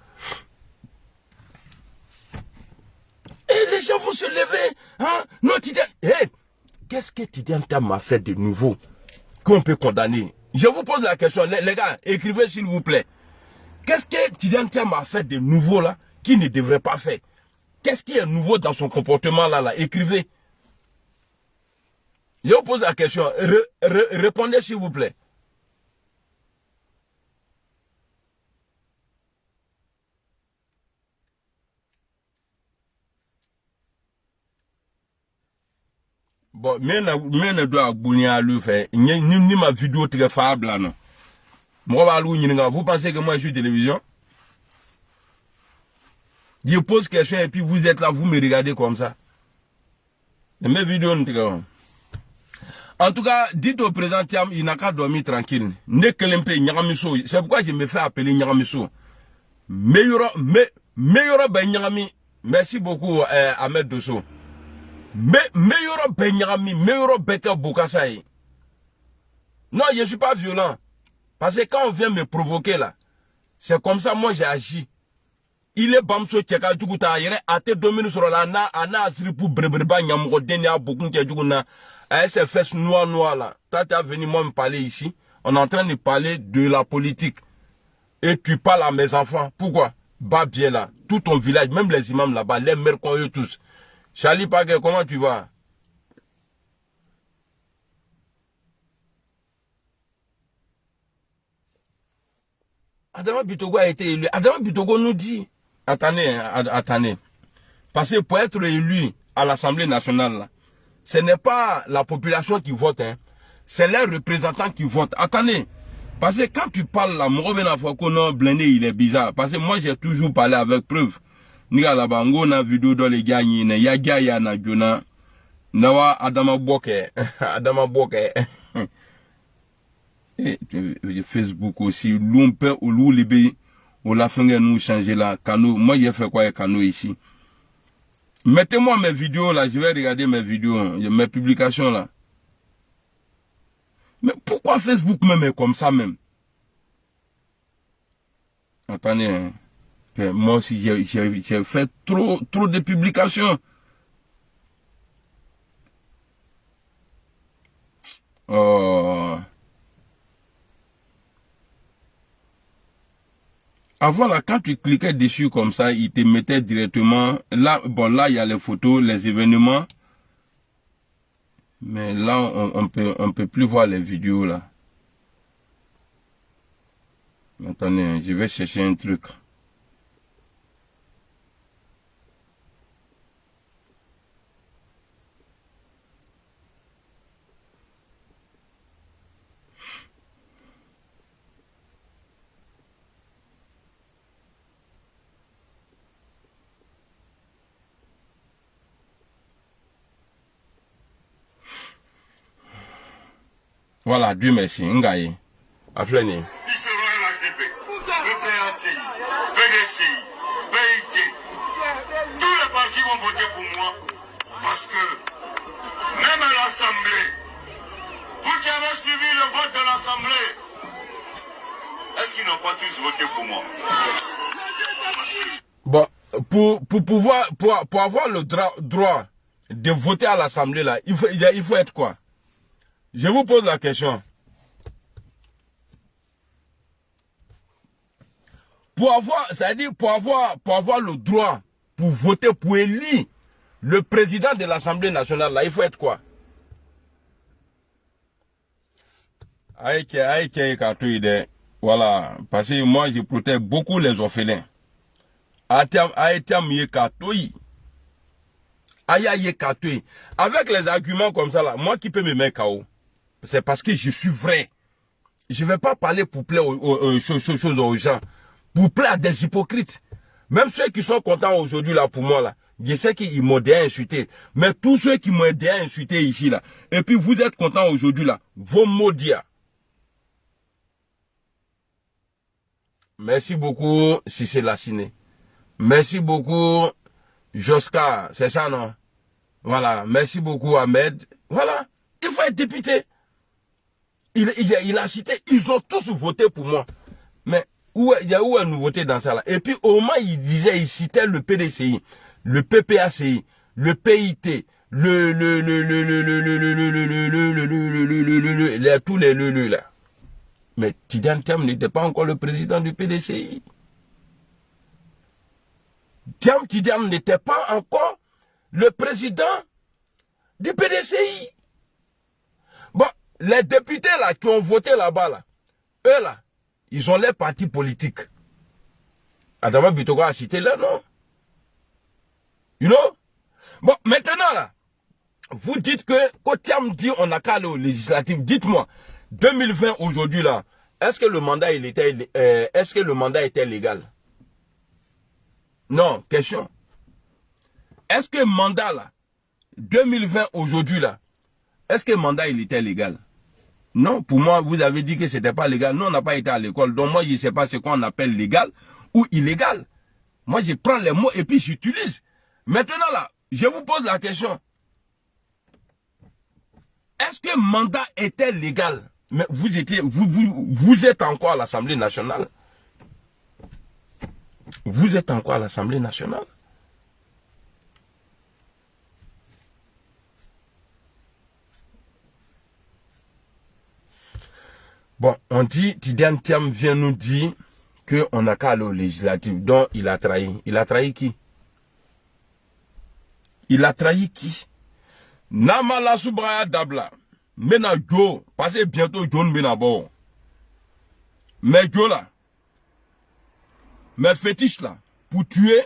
Et les gens vont se lever. Hein? Non, Tidiane. Hey, qu'est-ce que Tidiane Thiam m'a fait de nouveau qu'on peut condamner? Je vous pose la question. Les gars, écrivez s'il vous plaît. Qu'est-ce que Tidiane Thiam m'a fait de nouveau là qui ne devrait pas faire? Qu'est-ce qui est nouveau dans son comportement là? Écrivez. Je vous pose la question. Répondez s'il vous plaît. Bon, mais ne doit abonner à lui faire. Ni ma vidéo très faible là non. Moi, vous pensez que moi je suis télévision? Je pose question et puis vous êtes là, vous me regardez comme ça. Et mes vidéos ne te. En tout cas, dites au président Thiam, il n'a qu'à dormir tranquille. C'est pourquoi je me fais appeler Nyagamiso. Meilleur ben Nyagami. Merci beaucoup, Ahmed Dosso. Meilleur ben Nyagami, meilleur Beka Boukassaï. Non, je ne suis pas violent. Parce que quand on vient me provoquer là, c'est comme ça moi j'ai agi. Il est bamso tcheka djuguta yere ate domine sur la ana asri pour brebreba nyamugo denia beaucoup qui djuguna à ces fesses noires là. T'as venu moi me parler ici. On est en train de parler de la politique. Et tu parles à mes enfants. Pourquoi? Bah bien là. Tout ton village, même les imams là-bas, les mères qu'on eux tous. Charlie Paguet, comment tu vas? Adama Bitogo a été élu. Adama Bitogo nous dit. Attendez. Parce que pour être élu à l'Assemblée nationale, là, ce n'est pas la population qui vote, hein. C'est les représentants qui votent. Attendez. Parce que quand tu parles là, non, blindé, il est bizarre. Parce que moi, j'ai toujours parlé avec preuve. Niga la bango na vidéo dans les gars, ya gaya na jona. Nawa Adama Boke. Adama Boke. Et Facebook aussi. L'ompe ou l'oulibé. Ou la fin nous changer là. Cano. Moi, j'ai fait quoi Cano ici? Mettez-moi mes vidéos là. Je vais regarder mes vidéos. Mes publications là. Mais pourquoi Facebook même est comme ça même? Attendez, hein. Moi aussi j'ai fait trop de publications. Oh. Avant là, quand tu cliquais dessus comme ça, il te mettait directement. Là, bon là, il y a les photos, les événements. Mais là, on peut plus voir les vidéos là. Attendez, je vais chercher un truc. Voilà, Dieu merci, Ngaye. Afleni. Tous les partis vont voter pour moi parce que même à l'Assemblée, vous qui avez suivi le vote de l'Assemblée, est-ce qu'ils n'ont pas tous voté pour moi? Bon, pour avoir le droit de voter à l'Assemblée là, il faut être quoi? Je vous pose la question. Pour avoir le droit pour voter, pour élire le président de l'Assemblée nationale, là, il faut être quoi? Voilà, parce que moi, je protège beaucoup les orphelins. Avec les arguments comme ça, là, moi qui peux me mettre KO, c'est parce que je suis vrai. Je ne vais pas parler pour plaire aux gens, pour plaire à des hypocrites. Même ceux qui sont contents aujourd'hui là pour moi là, je sais qu'ils m'ont déjà insulté. Mais tous ceux qui m'ont déjà insulté ici là, et puis vous êtes contents aujourd'hui là, vos maudits. Merci beaucoup Cissé Lassiné. Merci beaucoup Joska, c'est ça non? Voilà, merci beaucoup Ahmed. Voilà, il faut être député. Il a cité, ils ont tous voté pour moi. Mais il y a où une nouveauté dans ça là? Et puis au moins il disait, il citait le PDCI, le PPACI, le PIT, tous les là. Mais Tidiane Thiam n'était pas encore le président du PDCI. Tidiane n'était pas encore le président du PDCI. Bon, les députés là qui ont voté là-bas, là, eux là, ils ont les partis politiques. Adama Bitoko a cité là, non? You know? Bon, maintenant là, vous dites que quand Thiam dit on n'a qu'à aller aux législatives, dites-moi, 2020 aujourd'hui là, est-ce que le mandat était légal? Non, question. Est-ce que le mandat là, 2020 aujourd'hui là, est-ce que le mandat il était légal? Non, pour moi, vous avez dit que c'était pas légal. Nous, on n'a pas été à l'école. Donc moi, je ne sais pas ce qu'on appelle légal ou illégal. Moi, je prends les mots et puis j'utilise. Maintenant là, je vous pose la question. Est-ce que le mandat était légal? Mais vous êtes encore à l'Assemblée nationale. Vous êtes encore à l'Assemblée nationale. Bon, on dit, Tidiane Thiam vient nous dire qu'on n'a qu'à aller aux législatives. Donc, il a trahi. Il a trahi qui? Il a trahi qui? Namala Soubraya Dabla. Mena Jo. Passez bientôt John Benabo. Mais Jo là. Mais fétiche là. Pour tuer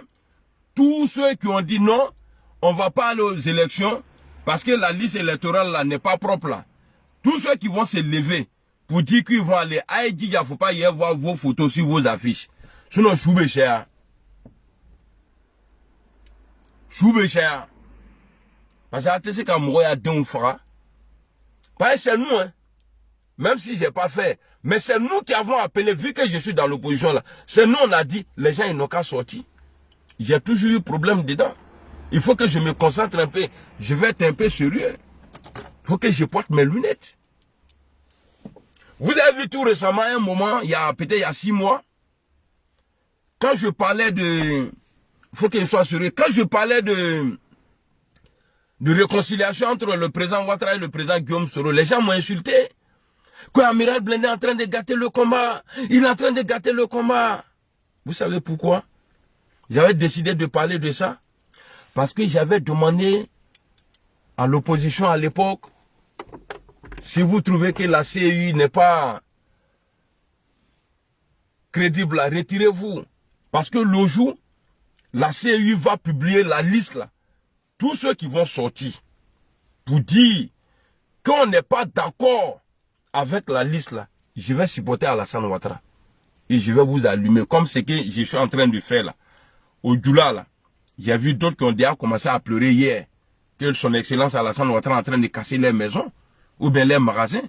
tous ceux qui ont dit non, on ne va pas aller aux élections parce que la liste électorale là n'est pas propre là. Tous ceux qui vont se lever pour dire qu'ils vont aller à Aïdji, il ne faut pas y avoir vos photos sur vos affiches. Sinon, choube cher. Choube cher. Parce que c'est comme moi, il y a deux frères. Pas c'est nous, hein. Même si je n'ai pas fait. Mais c'est nous qui avons appelé, vu que je suis dans l'opposition là. C'est nous, on a dit, les gens, ils n'ont qu'à sortir. J'ai toujours eu problème dedans. Il faut que je me concentre un peu. Je vais être un peu sérieux. Il faut que je porte mes lunettes. Vous avez vu tout récemment, un moment, peut-être il y a 6 mois, quand je parlais de... Il faut qu'il soit sérieux. Quand je parlais de réconciliation entre le président Ouattara et le président Guillaume Soro, les gens m'ont insulté. Que Amiral Blindé est en train de gâter le combat. Il est en train de gâter le combat. Vous savez pourquoi? J'avais décidé de parler de ça. Parce que j'avais demandé à l'opposition à l'époque, si vous trouvez que la CEI n'est pas crédible, retirez-vous. Parce que le jour, la CEI va publier la liste là. Tous ceux qui vont sortir pour dire qu'on n'est pas d'accord avec la liste là, je vais supporter Alassane Ouattara. Et je vais vous allumer comme ce que je suis en train de faire là. Au Djoula là, j'ai vu d'autres qui ont déjà commencé à pleurer hier. Que son excellence Alassane Ouattara est en train de casser les maisons. Ou bien les magasins.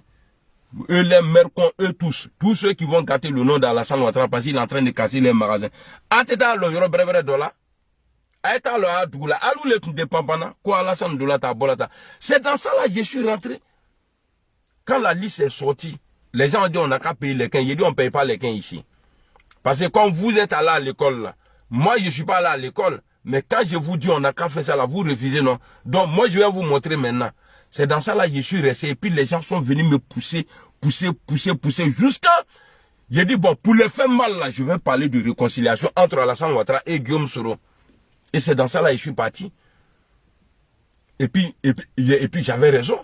Eux, les mercons, eux tous. Tous ceux qui vont gâter le nom d'Alassane Ouattara parce qu'il est en train de casser les magasins. Ateta lo yoro brevere dola. Aeta lo adoula. Alou le de pampana. Quoi Alassane dola ta bolata. C'est dans ça là je suis rentré. Quand la liste est sortie, les gens ont dit on n'a qu'à payer les quins. J'ai dit on ne paye pas les quins ici. Parce que quand vous êtes allé à l'école là, moi je ne suis pas allé à l'école. Mais quand je vous dis on n'a qu'à faire ça là, vous refusez non. Donc moi je vais vous montrer maintenant. C'est dans ça là je suis resté. Et puis les gens sont venus me pousser. Jusqu'à... J'ai dit bon, pour les faire mal là, je vais parler de réconciliation entre Alassane Ouattara et Guillaume Soro. Et c'est dans ça là je suis parti. Et puis j'avais raison.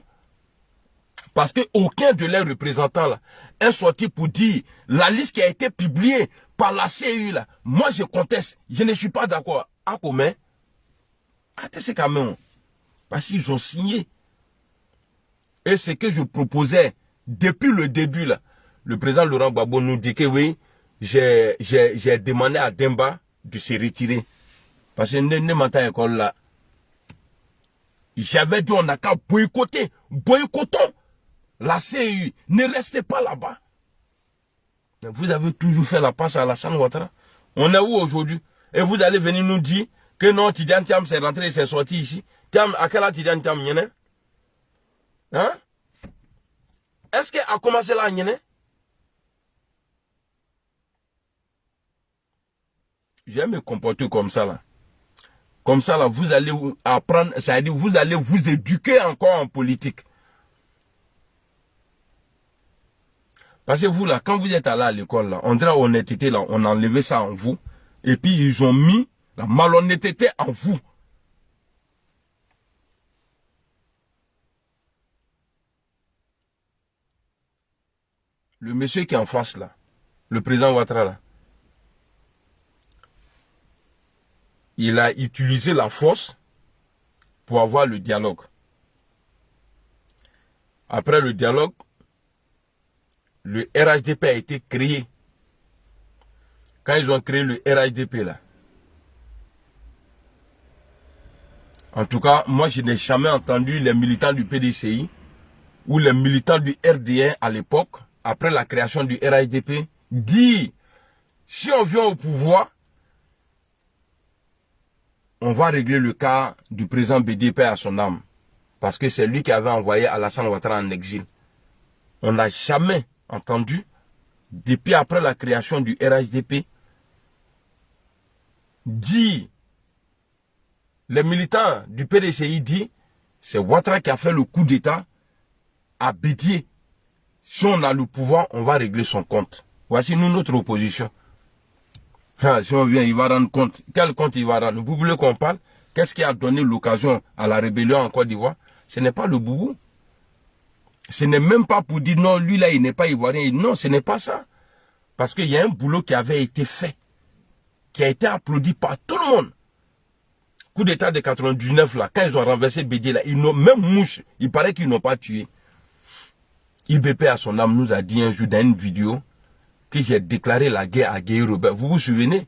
Parce que aucun de leurs représentants là est sorti pour dire la liste qui a été publiée par la CEI là. Moi je conteste. Je ne suis pas d'accord. À comment? C'est quand même. Parce qu'ils ont signé. Et ce que je proposais depuis le début là, le président Laurent Gbagbo nous dit que oui, j'ai demandé à Demba de se retirer. Parce que ne mata école là. J'avais dit on n'a qu'à boycotter. Boycottons la CEI. Ne restez pas là-bas. Mais vous avez toujours fait la passe à Alassane Ouattara. On est où aujourd'hui? Et vous allez venir nous dire que non, Tidiane Thiam s'est rentré et s'est sorti ici. Thiam, à quel âge Tidiane Thiam y en est? Hein? Est-ce qu'elle a commencé là, y en est? J'aime me comporter comme ça là. Comme ça là, vous allez apprendre, c'est-à-dire vous allez vous éduquer encore en politique. Parce que vous là, quand vous êtes allé à l'école là, on dirait honnêteté là, on a enlevé ça en vous. Et puis ils ont mis la malhonnêteté en vous. Le monsieur qui est en face là, le président Ouattara là, il a utilisé la force pour avoir le dialogue. Après le dialogue, le RHDP a été créé. Quand ils ont créé le RHDP là, en tout cas, moi je n'ai jamais entendu les militants du PDCI ou les militants du RDN à l'époque, après la création du RHDP, dire si on vient au pouvoir, on va régler le cas du président BDP à son âme. Parce que c'est lui qui avait envoyé Alassane Ouattara en exil. On n'a jamais entendu, depuis après la création du RHDP, dit, les militants du PDCI dit, c'est Ouattara qui a fait le coup d'État à Bédié. Si on a le pouvoir, on va régler son compte. Voici nous notre opposition. Si on vient, il va rendre compte. Quel compte il va rendre? Vous voulez qu'on parle? Qu'est-ce qui a donné l'occasion à la rébellion en Côte d'Ivoire? Ce n'est pas le boubou. Ce n'est même pas pour dire non, lui là, il n'est pas ivoirien. Non, ce n'est pas ça. Parce qu'il y a un boulot qui avait été fait, qui a été applaudi par tout le monde. Coup d'état de 99 là, quand ils ont renversé Bédié là, ils n'ont même mouche, il paraît qu'ils n'ont pas tué. IBP à son âme nous a dit un jour dans une vidéo que j'ai déclaré la guerre à Gueye Robert. Vous vous souvenez?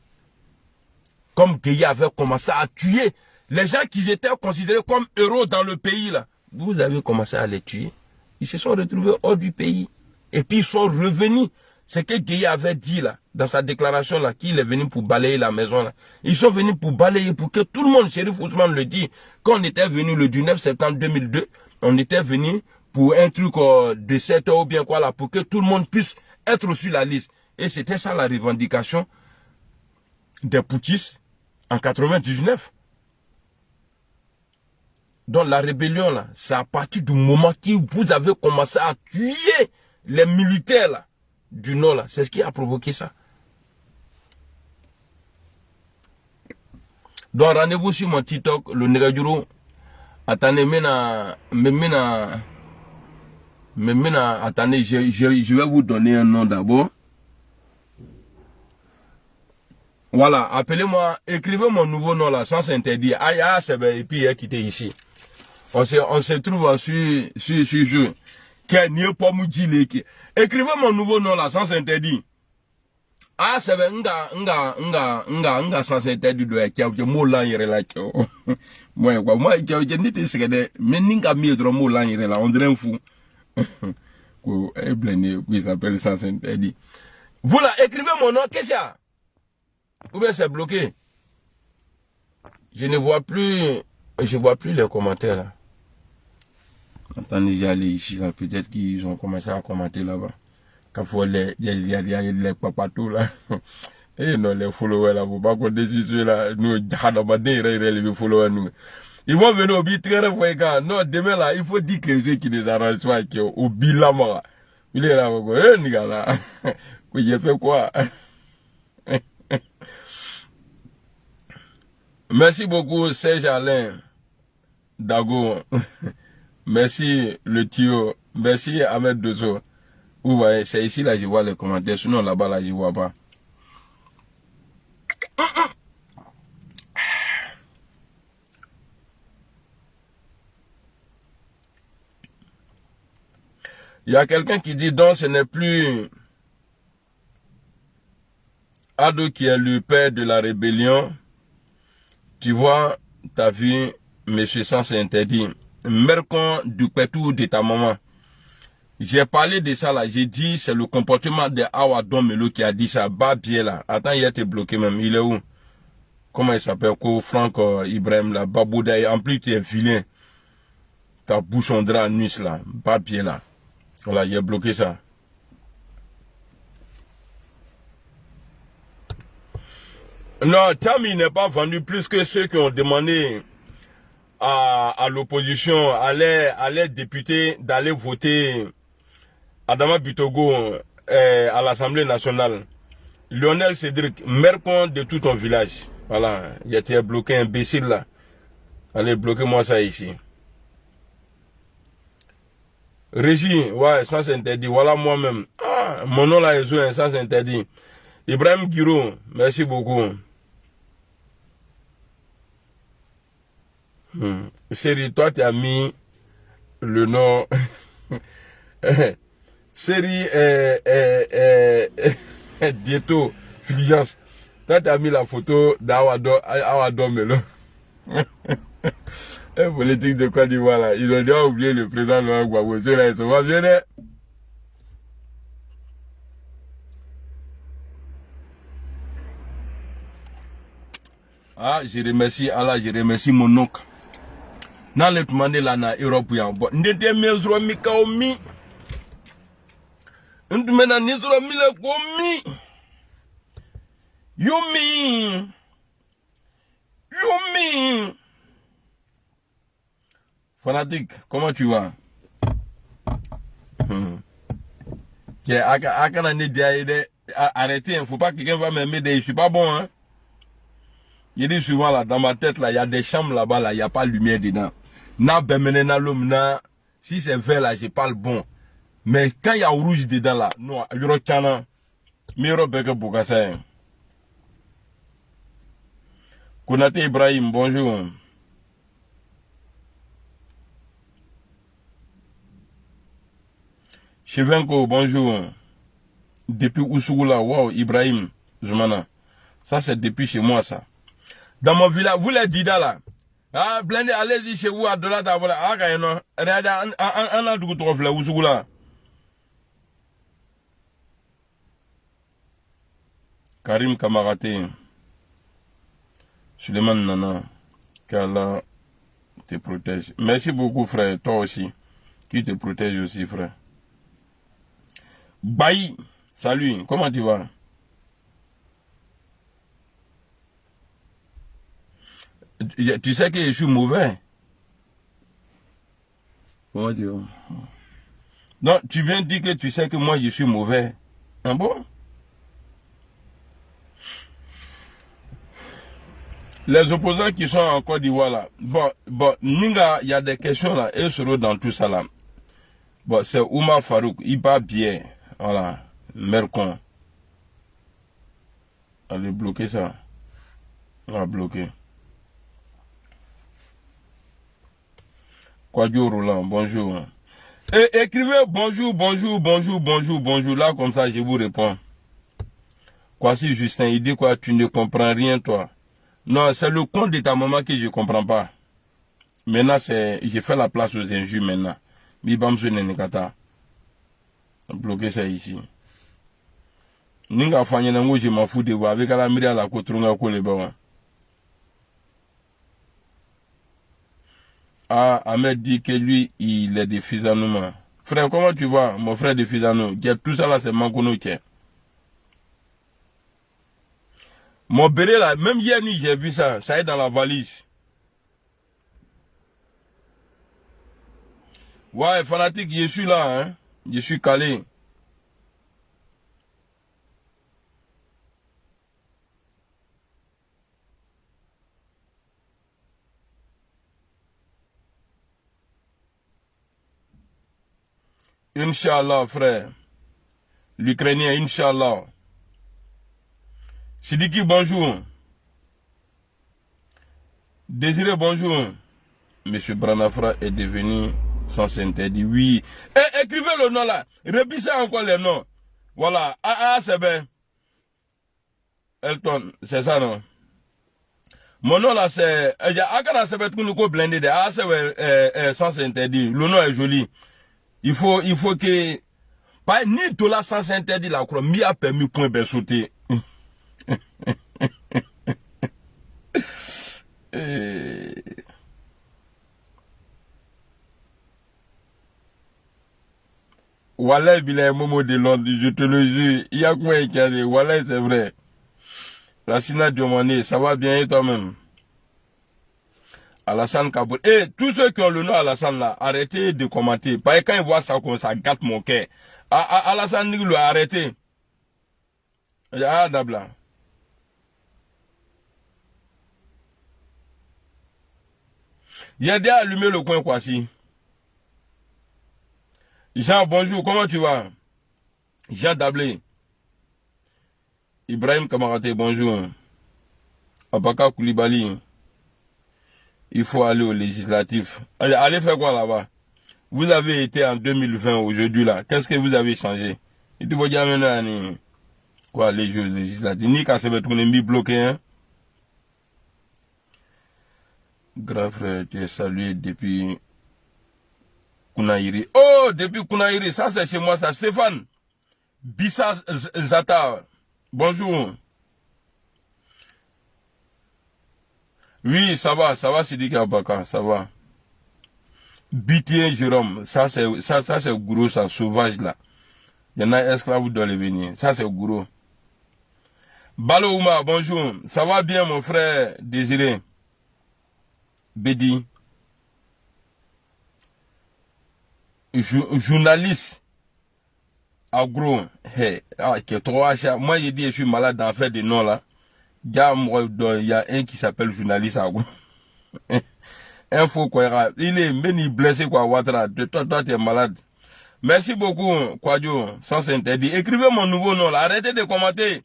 Comme Gueye avait commencé à tuer les gens qui étaient considérés comme héros dans le pays là. Vous avez commencé à les tuer. Ils se sont retrouvés hors du pays. Et puis ils sont revenus. C'est que Gueye avait dit là, dans sa déclaration là, qu'il est venu pour balayer la maison là. Ils sont venus pour balayer, pour que tout le monde, Chérif Ousmane le dit. Quand on était venu le 19 septembre 2002, on était venu pour un truc de 7 heures ou bien quoi là, pour que tout le monde puisse être sur la liste. Et c'était ça la revendication des putschistes en 99. Donc la rébellion là, c'est à partir du moment que vous avez commencé à tuer les militaires là, du Nord là. C'est ce qui a provoqué ça. Donc rendez-vous sur mon TikTok, le Negadjuro. Attendez, attendez, je vais vous donner un nom d'abord. Voilà, appelez-moi, écrivez mon nouveau nom là, sans s'interdire. Ah, c'est bien, et puis il est quitté ici. On se trouve sur jeu. Écrivez mon nouveau nom là, sans s'interdire. Ah, c'est bien, nga, sans s'interdire de la molan yere la kio. Moi, j'ai dit que c'est mais n'inga mieux de molan yere là, on dirait un fou. Il s'appelle sans interdit. Voilà, écrivez mon nom, qu'est-ce qu'il y a? Ou bien c'est bloqué. Je ne vois plus, les commentaires là. Attendez, j'allais ici là, peut-être qu'ils ont commencé à commenter là-bas. Quand faut les papatos là. Et non, les followers là, faut pas compter sur ceux là. Nous, les followers nous. Ils vont venir au but très fréquent. Non, demain là, il faut dire que ceux qui les arrangent pas, qui au bilan, il est là, les gars là. J'ai fait quoi? Merci beaucoup, Serge Alain Dago. Merci, le Tio. Merci, Ahmed Dozo. Vous voyez, c'est ici là, je vois les commentaires. Sinon, là-bas, là, je vois pas. Il y a quelqu'un qui dit donc ce n'est plus... Ado qui est le père de la rébellion, tu vois, t'as vu, monsieur Sens interdit. Mercon du pétou de ta maman. J'ai parlé de ça là, j'ai dit c'est le comportement de Awa Domelo qui a dit ça, Babier là. Attends, il a été bloqué même, il est où? Comment il s'appelle? Franck Ibrahim là, Babouda, en plus tu es vilain. Ta bouche on dirait nuit là, Babier là. Voilà, il a bloqué ça. Non, Tami n'est pas vendu plus que ceux qui ont demandé à l'opposition, à les députés d'aller voter Adama Bitogo à l'Assemblée nationale. Lionel Cédric, mercon de tout ton village. Voilà, il était bloqué, imbécile là. Allez, bloquez-moi ça ici. Régie, ouais, sans interdit. Voilà moi-même. Ah, mon nom là est joué, sans interdit. Ibrahim Giro, merci beaucoup. Série, toi tu as mis le nom. Série Dieto Fulgence. Toi tu as mis la photo d'Awadon Melo. Politique de Côte d'Ivoire là. Ils ont déjà oublié le président Laurent Gbagbo. Ceux là ils sont venus. Ah, je remercie Allah, je remercie mon oncle. Dans le monde là, na Europe, n'était mesro mi kaomi. Ndumena nizro mi le gomi. Yumi. Fanatique, comment tu vas? Arrêtez, il ne faut pas que quelqu'un va m'aimer, je suis pas bon, hein. Je dis souvent là, dans ma tête là, il y a des chambres là-bas là, il n'y a pas de lumière dedans. Si c'est vert là, je parle bon. Mais quand il y a rouge dedans là, non, il y aura chana. Miro beke bukasa. Konate Ibrahim, bonjour. Chevenko, bonjour. Depuis Ousoula, wow, Ibrahim, Zoumana. Ça c'est depuis chez moi ça. Dans mon village, vous les Dida là. Ah, blindé, allez-y chez vous, à de là, d'avoine. Ah, quand non. Regardez, un an de trouve là, Ousoula. Karim Kamarate. Suleiman Nana. Qu'Allah te protège. Merci beaucoup, frère. Toi aussi. Qui te protège aussi, frère. Baï. Salut. Comment tu vas? Tu sais que je suis mauvais. Comment dire? Donc, tu viens de dire que tu sais que moi je suis mauvais. Ah bon? Les opposants qui sont en Côte d'Ivoire là. Bon, Ninga, il y a des questions là. Et seront dans tout ça là. Bon, c'est Oumar Farouk. Il va bien. Voilà. Mercon. Allez, bloquer ça. On va bloquer. Quadio Roland, bonjour. Et écrivez bonjour. Là, comme ça, je vous réponds. Quoi si Justin, il dit quoi? Tu ne comprends rien, toi. Non, c'est le compte de ta maman que je ne comprends pas. Maintenant, j'ai fait la place aux injures maintenant. Bibamso Nenekata. Bloquer ça ici. Ninga Fanny Nango, je m'en fous de vous. Avec la mire à la Kotrunga Koleba. Ah, Ahmed dit que lui, il est de Fizanouma. Frère, comment tu vas? Mon frère de Fizano. Tout ça là, c'est Mankono qui est. Mon béret là, même hier nuit, j'ai vu ça. Ça est dans la valise. Ouais, fanatique, je suis là, hein. Je suis calé. Inch'Allah, frère. L'Ukrainien, Inch'Allah. Sidiki, bonjour. Désiré, bonjour. Monsieur Branafra est devenu sans interdit. Oui. Écrivez le nom là. Répétez encore les noms. Voilà. Ah, c'est bien. Elton, c'est ça, non? Mon nom là, c'est... Akana se fait qu'on blindé. Ah, c'est sens interdit. Le nom est joli. Il faut que... Pas ni tout là sens interdit la croix. Mi a permis point ben sauter. Wallah, il est un moment de Londres, je te le jure. Il y a quoi qui a dit, Wallah, c'est vrai. La Sina Diomane, ça va bien et toi-même? Alassane Kaboul. Et tous ceux qui ont le nom Alassane là, arrêtez de commenter. Parce que quand ils voient ça, comme ça gâte mon cœur. Alassane Niglo, arrêtez. Ah, Dabla. Il a déjà allumé le coin, quoi, si. Jean, bonjour, comment tu vas? Jean Dablé. Ibrahim Kamaraté, bonjour. Abaka Koulibaly. Il faut aller au législatif. Allez faire quoi là-bas? Vous avez été en 2020 aujourd'hui là. Qu'est-ce que vous avez changé? Il te faut dire maintenant quoi les jeux législatifs? Ni qu'à se mettre mis bloqué, hein? Grand frère, tu es salué depuis Kounaïri. Oh, depuis Kounaïri, ça c'est chez moi ça. Stéphane Bissa Zata. Bonjour. Oui, ça va, Sidiki Abaka, ça va. Bitien Jérôme, ça c'est gros, ça, sauvage là. Il y en a esclaves dans les venir, ça c'est gros. Balo Ouma, bonjour, ça va bien mon frère Désiré. Bédi. Journaliste. Agro, hey, moi j'ai dit je suis malade d'en faire des noms là. Il y a un qui s'appelle journaliste Agro. Info quoi, il est même blessé quoi, Ouattara. Toi tu es malade. Merci beaucoup, Kwadjo, sans interdit. Écrivez mon nouveau nom là, arrêtez de commenter.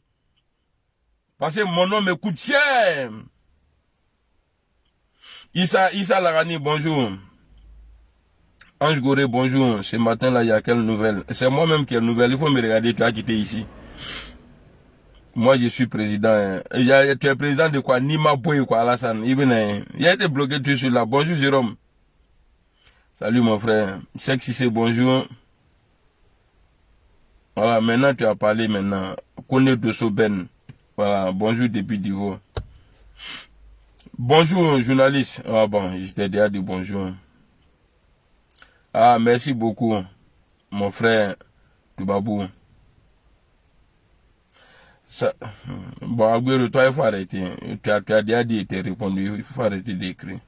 Parce que mon nom me coûte cher. Issa Larani, bonjour. Ange Goré, bonjour. Ce matin là, il y a quelle nouvelle? C'est moi-même qui ai une nouvelle. Il faut me regarder, tu as quitté ici. Moi, je suis président. Tu es président de quoi? Nima Boy, quoi, Alassane. Il a été bloqué tout sur là. Bonjour, Jérôme. Salut, mon frère. Sexy, c'est bonjour. Voilà, maintenant, tu as parlé, maintenant. Connais de Soben. Voilà, bonjour, depuis Divo. Bonjour, journaliste. Ah bon, j'étais déjà dit bonjour. Ah, merci beaucoup, mon frère Toubabou. Ça, bon, Aguero, toi, il faut arrêter. Tu as déjà dit, tu as répondu, il faut arrêter d'écrire.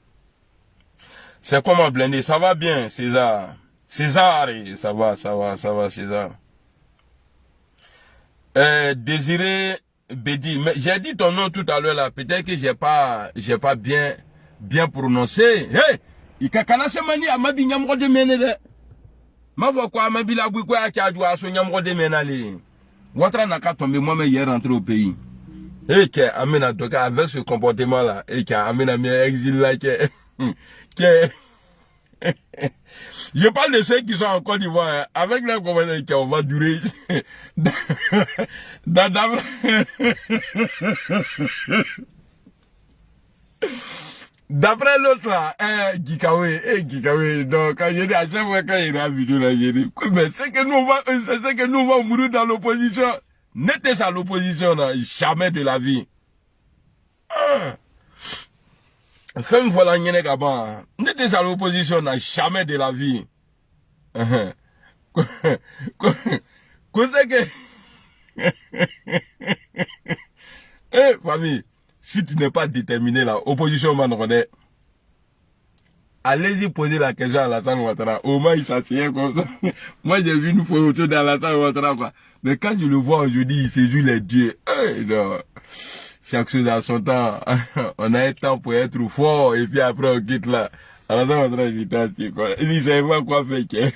C'est comment blindé? Ça va bien, César. César, ça va, César. Désiré Bédi, mais j'ai dit ton nom tout à l'heure là, peut-être que j'ai pas bien prononcé. Hey! Ikakana se mani amabi nyamro de menede. Ma voix quoi amabi la bouille quoi qui a dû à son nyamro de menale. Ouattara n'a qu'à tomber moi mais hier rentré au pays. Et qui amène à donc avec ce comportement là et qui amène à mes exil là qui je parle de ceux qui sont en Côte d'Ivoire hein, avec leur comportement qui on va durer. D'après l'autre là, Gikawe, donc quand j'ai dit à chaque fois quand il a vu tout là, j'ai dit, mais c'est que nous on va mourir dans l'opposition. N'était à l'opposition là, jamais de la vie. Femme voilà n'y gaba. N'était à l'opposition là, jamais de la vie. Quoi c'est que eh famille. Si tu n'es pas déterminé là, opposition manrodé, allez-y poser la question à Alassane Ouattara. Au moins il s'assied comme ça. Moi j'ai vu une photo d'Alassane Ouattara quoi. Mais quand je le vois aujourd'hui, il séduit les dieux. Non. Chaque chose a son temps. On a un temps pour être fort et puis après on quitte là. Alassane Ouattara il assis quoi. Il ne savait pas quoi faire.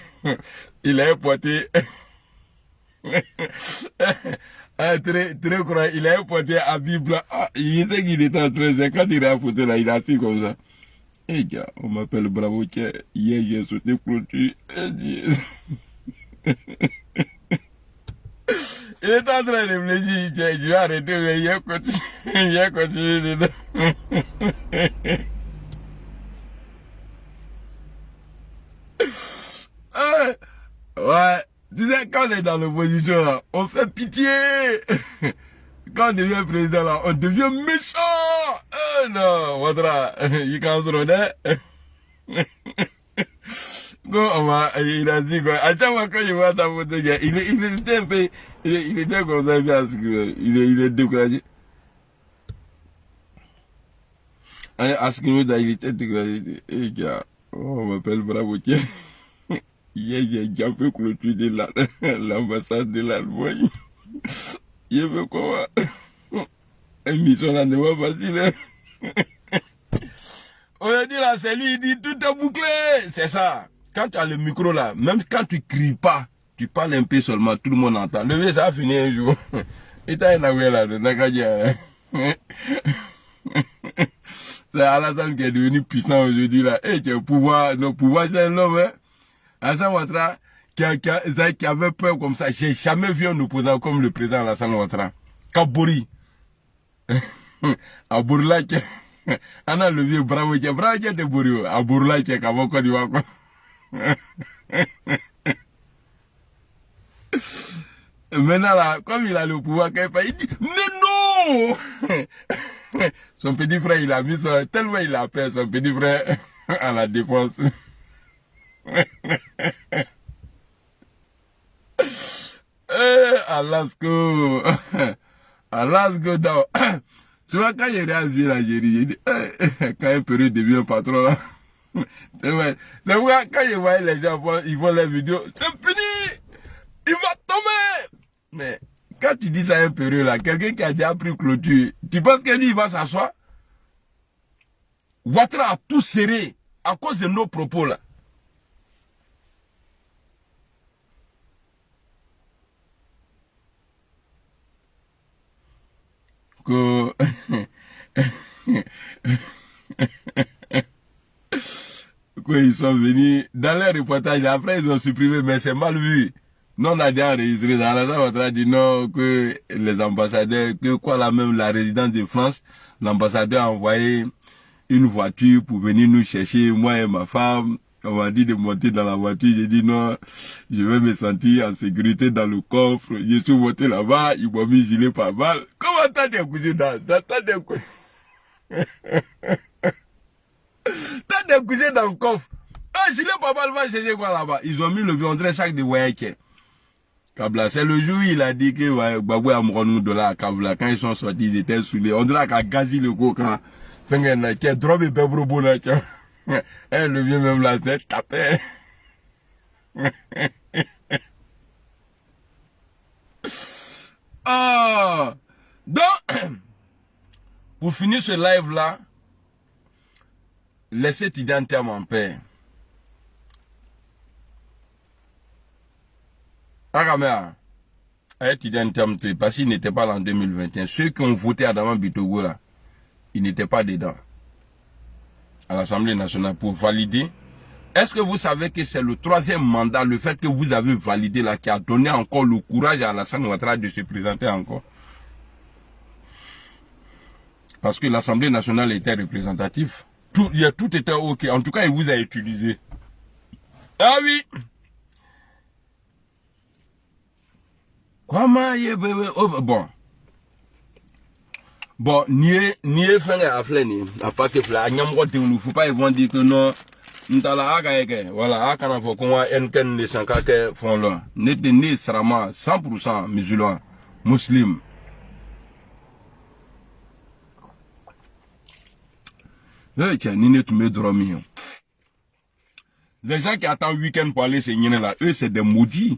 Il a porté. Très croyant, il a porté à Bible. Il sait qu'il était en train de quand il a photo là, il a assis comme ça. Eh gars, on m'appelle Bravo, hier j'ai sauté clôture. Il est en train de réfléchir, je vais arrêter, mais il a continué dedans. Ouais, tu sais, quand on est dans l'opposition, là, on fait pitié. Quand on devient président, là, on devient méchant. Non, Ouattara, il commence à il a dit quoi. À chaque fois quand il voit ta photo, il était un peu, il était comme ça, il est découragé. Il était découragé. Et gars, on m'appelle Bravo, tiens. Hier, j'ai un peu clôturé l'ambassade de l'Allemagne. Il veut quoi? Une mission là n'est pas facile. On a dit là, c'est lui, il dit tout est bouclé. C'est ça. Quand tu as le micro là, même quand tu cries pas, tu parles un peu seulement, tout le monde entend. Le vieux, ça a fini un jour. Il t'a un avoué là, c'est Alassane qui est devenu puissant aujourd'hui là. Et tu as le pouvoir, le pouvoir c'est un homme, hein. Alassane Ouattara, qui avait peur comme ça. J'ai jamais vu un opposant comme le président Alassane Ouattara. Kabori. À Bourla, on a le vieux bravo, qui est de Bourou. À Bourla, qui est comme Côte d'Ivoire. Maintenant là, comme il a le pouvoir, il dit, mais non! Son petit frère, il a mis son, tellement il a peur, son petit frère, à la défense. Alasko. Alasko, dans. Tu vois, quand il a vu l'Algérie, il dit, quand un Pérou devient patron, là. C'est vrai. C'est vrai, quand il voit les gens, ils font les vidéos, c'est fini! Il va tomber! Mais, quand tu dis ça à un Pérou, là, quelqu'un qui a déjà pris clôture, tu penses que lui, il va s'asseoir? Ouattara a tout serré à cause de nos propos, là. Que... ils sont venus dans les reportages, après ils ont supprimé, mais c'est mal vu. Nous on a déjà enregistré ça. Alassane Ouattara dit non, que les ambassadeurs, que quoi là même la résidence de France, l'ambassadeur a envoyé une voiture pour venir nous chercher, moi et ma femme. On m'a dit de monter dans la voiture, j'ai dit non, je vais me sentir en sécurité dans le coffre. Je suis monté là-bas, ils m'ont mis gilet par balle. Comment t'as des couchés dans T'as des couchés dans le coffre. Ah, gilet par balle va chercher quoi là-bas? Ils ont mis le viandré sac de Wayake. Kabla, c'est le jour où il a dit que ouais, Baboué Amouronou de là à Kabla, quand ils sont sortis, ils étaient saoulés. On dirait qu'à gazi le coca. Fengena, qui est trop de bébro là, tiens. Le vieux même là, c'est tapé. Ah! Donc, pour finir ce live là, laissez Tidiane Thiam en paix. Agamea, Tidiane Thiam, parce qu'il n'était pas là en 2021. Ceux qui ont voté Adama Bitogo là, ils n'étaient pas dedans. À l'Assemblée nationale pour valider. Est-ce que vous savez que c'est le troisième mandat, le fait que vous avez validé là, qui a donné encore le courage à Alassane Ouattara de se présenter encore? Parce que l'Assemblée nationale était représentative. Tout était ok. En tout cas, il vous a utilisé. Ah oui! Comment il est bon. Bon, ni fin à flâner, à part que flâner, il ne faut pas dire que non. Voilà, à quand on voit qu'un des 5 ans font là. N'est seulement 100% musulmans, musulmans. Les gens qui attendent week-end pour aller se nier là, eux c'est des maudits.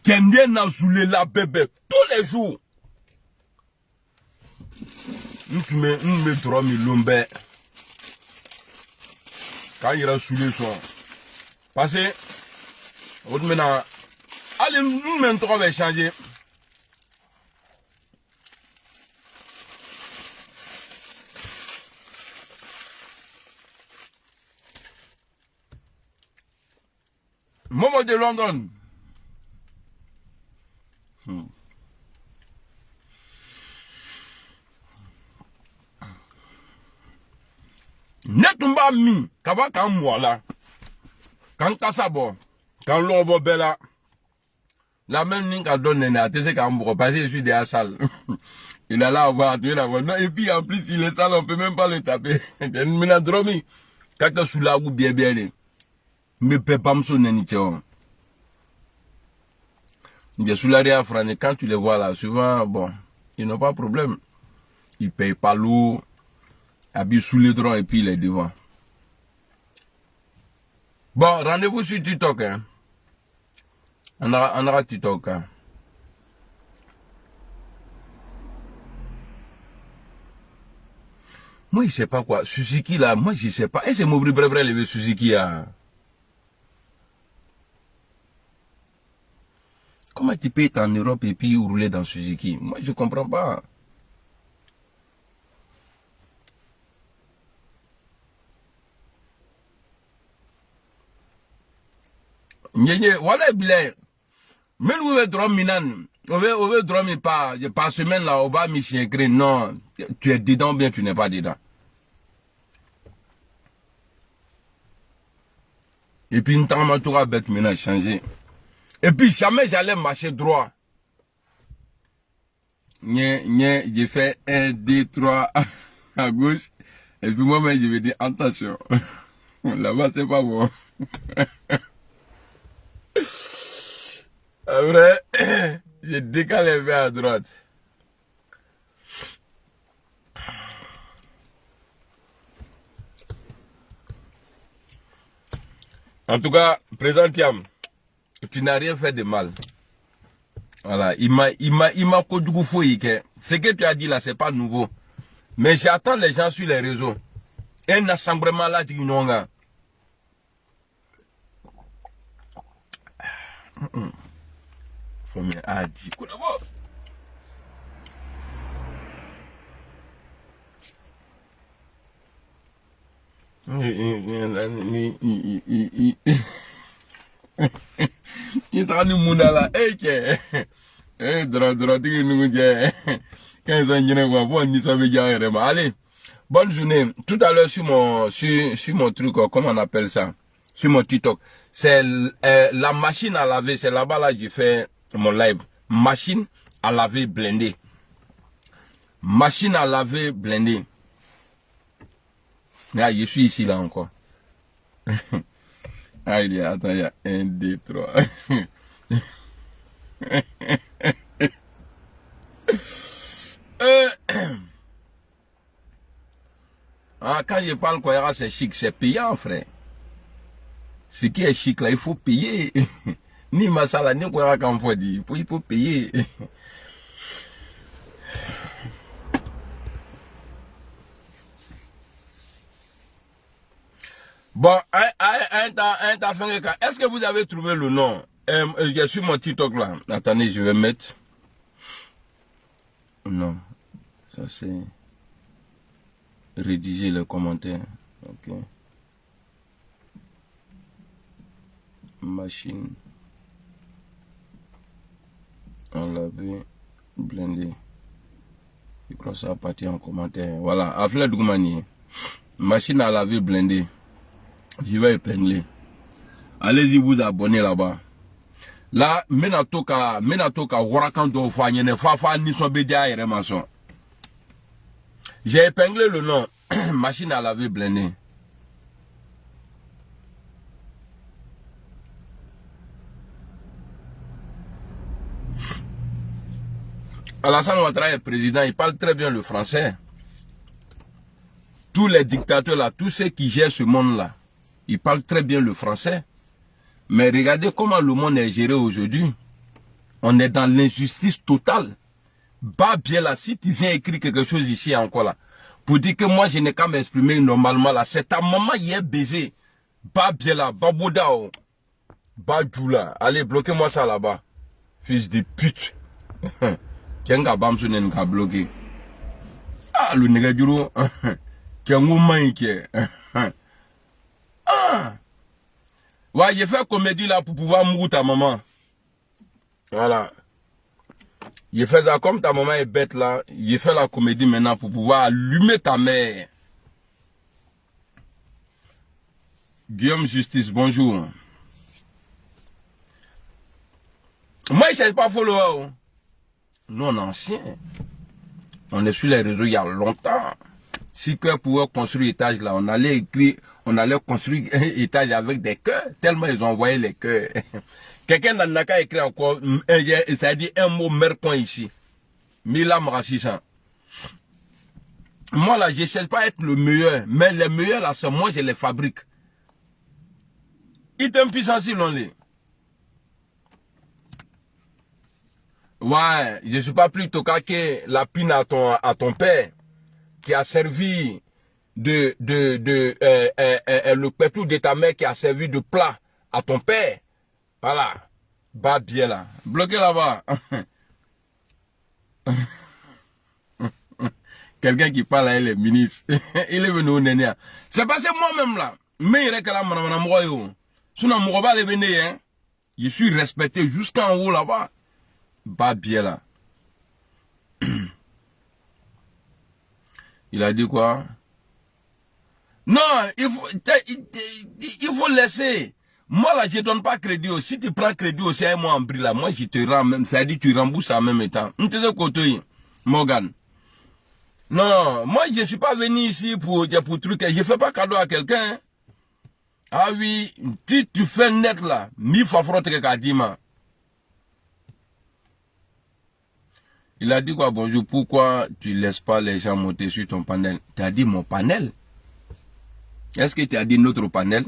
Qui n'a zoulé la bébé tous les jours. Nous me dormi l'ombe. Quand il a saoulé ça. Parce que, maintenant, allez, nous maintenant on va changer. Momo de London. Netumba mi, kaba kan mwala. Kan kasabo, kan lobo bela. La même ligne qu'a donné, c'est qu'à me repasser, je suis déjà sale. Il a là, on va tuer la voix. Non, et puis en plus, il est sale, on peut même pas le taper. Maintenant, dromi, quand tu sous la roue bien, mais peut pas me sonner ni tiens. Bien sous la réa, quand tu les vois là, souvent, bon, ils n'ont pas de problème. Ils payent pas l'eau, habillent sous les droits et puis les devant. Bon, rendez-vous sur TikTok, hein. On aura TikTok, hein. Moi, je sais pas quoi. Suzuki, là, moi, je sais pas. Est-ce que Mobri Brebre levé Suzuki, hein? Comment tu peux être en Europe et puis rouler dans Suzuki? Moi, je comprends pas. Voilà, bien. Mais vous avez droit minan. On veut droit mais pas semaine là, on va m'y écrire. Non, tu es dedans bien, tu n'es pas dedans. Et puis, une temps, ma tour bête maintenant changé. Et puis, jamais j'allais marcher droit. J'ai fait 1, 2, 3 à gauche. Et puis, moi-même, je vais dire, attention. Là-bas, c'est pas bon. Après, j'ai décalé vers à droite. En tout cas, président Thiam, tu n'as rien fait de mal. Voilà, il m'a conduit fouillé que ce que tu as dit là, c'est pas nouveau. Mais j'attends les gens sur les réseaux. Un assemblement là, tu n'as faut me dire quoi d'abord. Il t'a dit mon là, allez, bonne journée. Tout à l'heure sur mon truc, comment on appelle ça, sur mon TikTok, c'est la machine à laver, c'est là-bas là j'ai fait mon live. Machine à laver blindée. Machine à laver blindée. Là, je suis ici là encore. Ah, il y a, attends, il y a 1, 2, 3. Ah, quand je parle quoi, c'est chic, c'est payant, frère. Ce qui est chic là, il faut payer. Ni masala, ni quoi quand faut dire, il faut payer. Bon, est-ce que vous avez trouvé le nom? Je suis mon TikTok là. Attendez, je vais mettre. Non, ça c'est rédiger les commentaires. Ok. Machine à laver blindé. Je crois que ça appartient en commentaire. Voilà, Afle Dougmani. Machine à laver blindé. Je vais épingler. Allez-y vous abonner là-bas. Là, menatoka warakan do fanyene fafa ni so bedia yere mason. J'ai épinglé le nom. Machine à laver blindé. Alassane Ouattara est président, il parle très bien le français. Tous les dictateurs là, tous ceux qui gèrent ce monde là, ils parlent très bien le français. Mais regardez comment le monde est géré aujourd'hui. On est dans l'injustice totale. Bah bien là, si tu viens écrire quelque chose ici encore là, pour dire que moi je n'ai qu'à m'exprimer normalement là, c'est ta maman qui est baisée. Bah bien là, Baboudao. Bah Djoula. Allez, bloquez-moi ça là-bas. Fils de pute. Kenga Bamsu n'a bloqué. Ah, le nègre du loup. Kenga qui est. Ah. Ouais, j'ai fait comédie là pour pouvoir mourir ta maman. Voilà. J'ai fait ça comme ta maman est bête là. J'ai fait la comédie maintenant pour pouvoir allumer ta mère. Guillaume Justice, bonjour. Moi, je ne cherche pas follower. Nous, on est anciens. On est sur les réseaux il y a longtemps. Si cœur pouvait construire étage là, on allait écrire, on allait construire étage avec des cœurs, tellement ils ont envoyé les cœurs. Quelqu'un n'a qu'à écrire encore, ça dit un mot mercon ici. Milam Rassissan. Moi là, je ne cherche pas à être le meilleur, mais les meilleurs là, c'est moi, je les fabrique. Ils t'ont puissance, ils l'ont les. Ouais, je ne suis pas plus toca que la pine à ton père, qui a servi le pétou de ta mère qui a servi de plat à ton père. Voilà. Bas bien là. Bloqué là-bas. Quelqu'un qui parle à elle, le ministre. Il est venu au nénéa. C'est parce que moi-même là, mais il est que là, sinon, mon va venir, hein. Je suis respecté jusqu'en haut là-bas. Bas bien là. Il a dit quoi? Non, il faut laisser. Moi là, je ne donne pas crédit. Si tu prends crédit aussi à moi en bris là, moi je te rends même. C'est-à-dire tu rembourses en même temps. Morgan. Non, moi je ne suis pas venu ici pour truc. Je ne fais pas cadeau à quelqu'un. Ah oui, si tu fais net là, mi fa frotte que kadima. Il a dit quoi, bonjour, pourquoi tu laisses pas les gens monter sur ton panel? Tu as dit mon panel? Est-ce que tu as dit notre panel?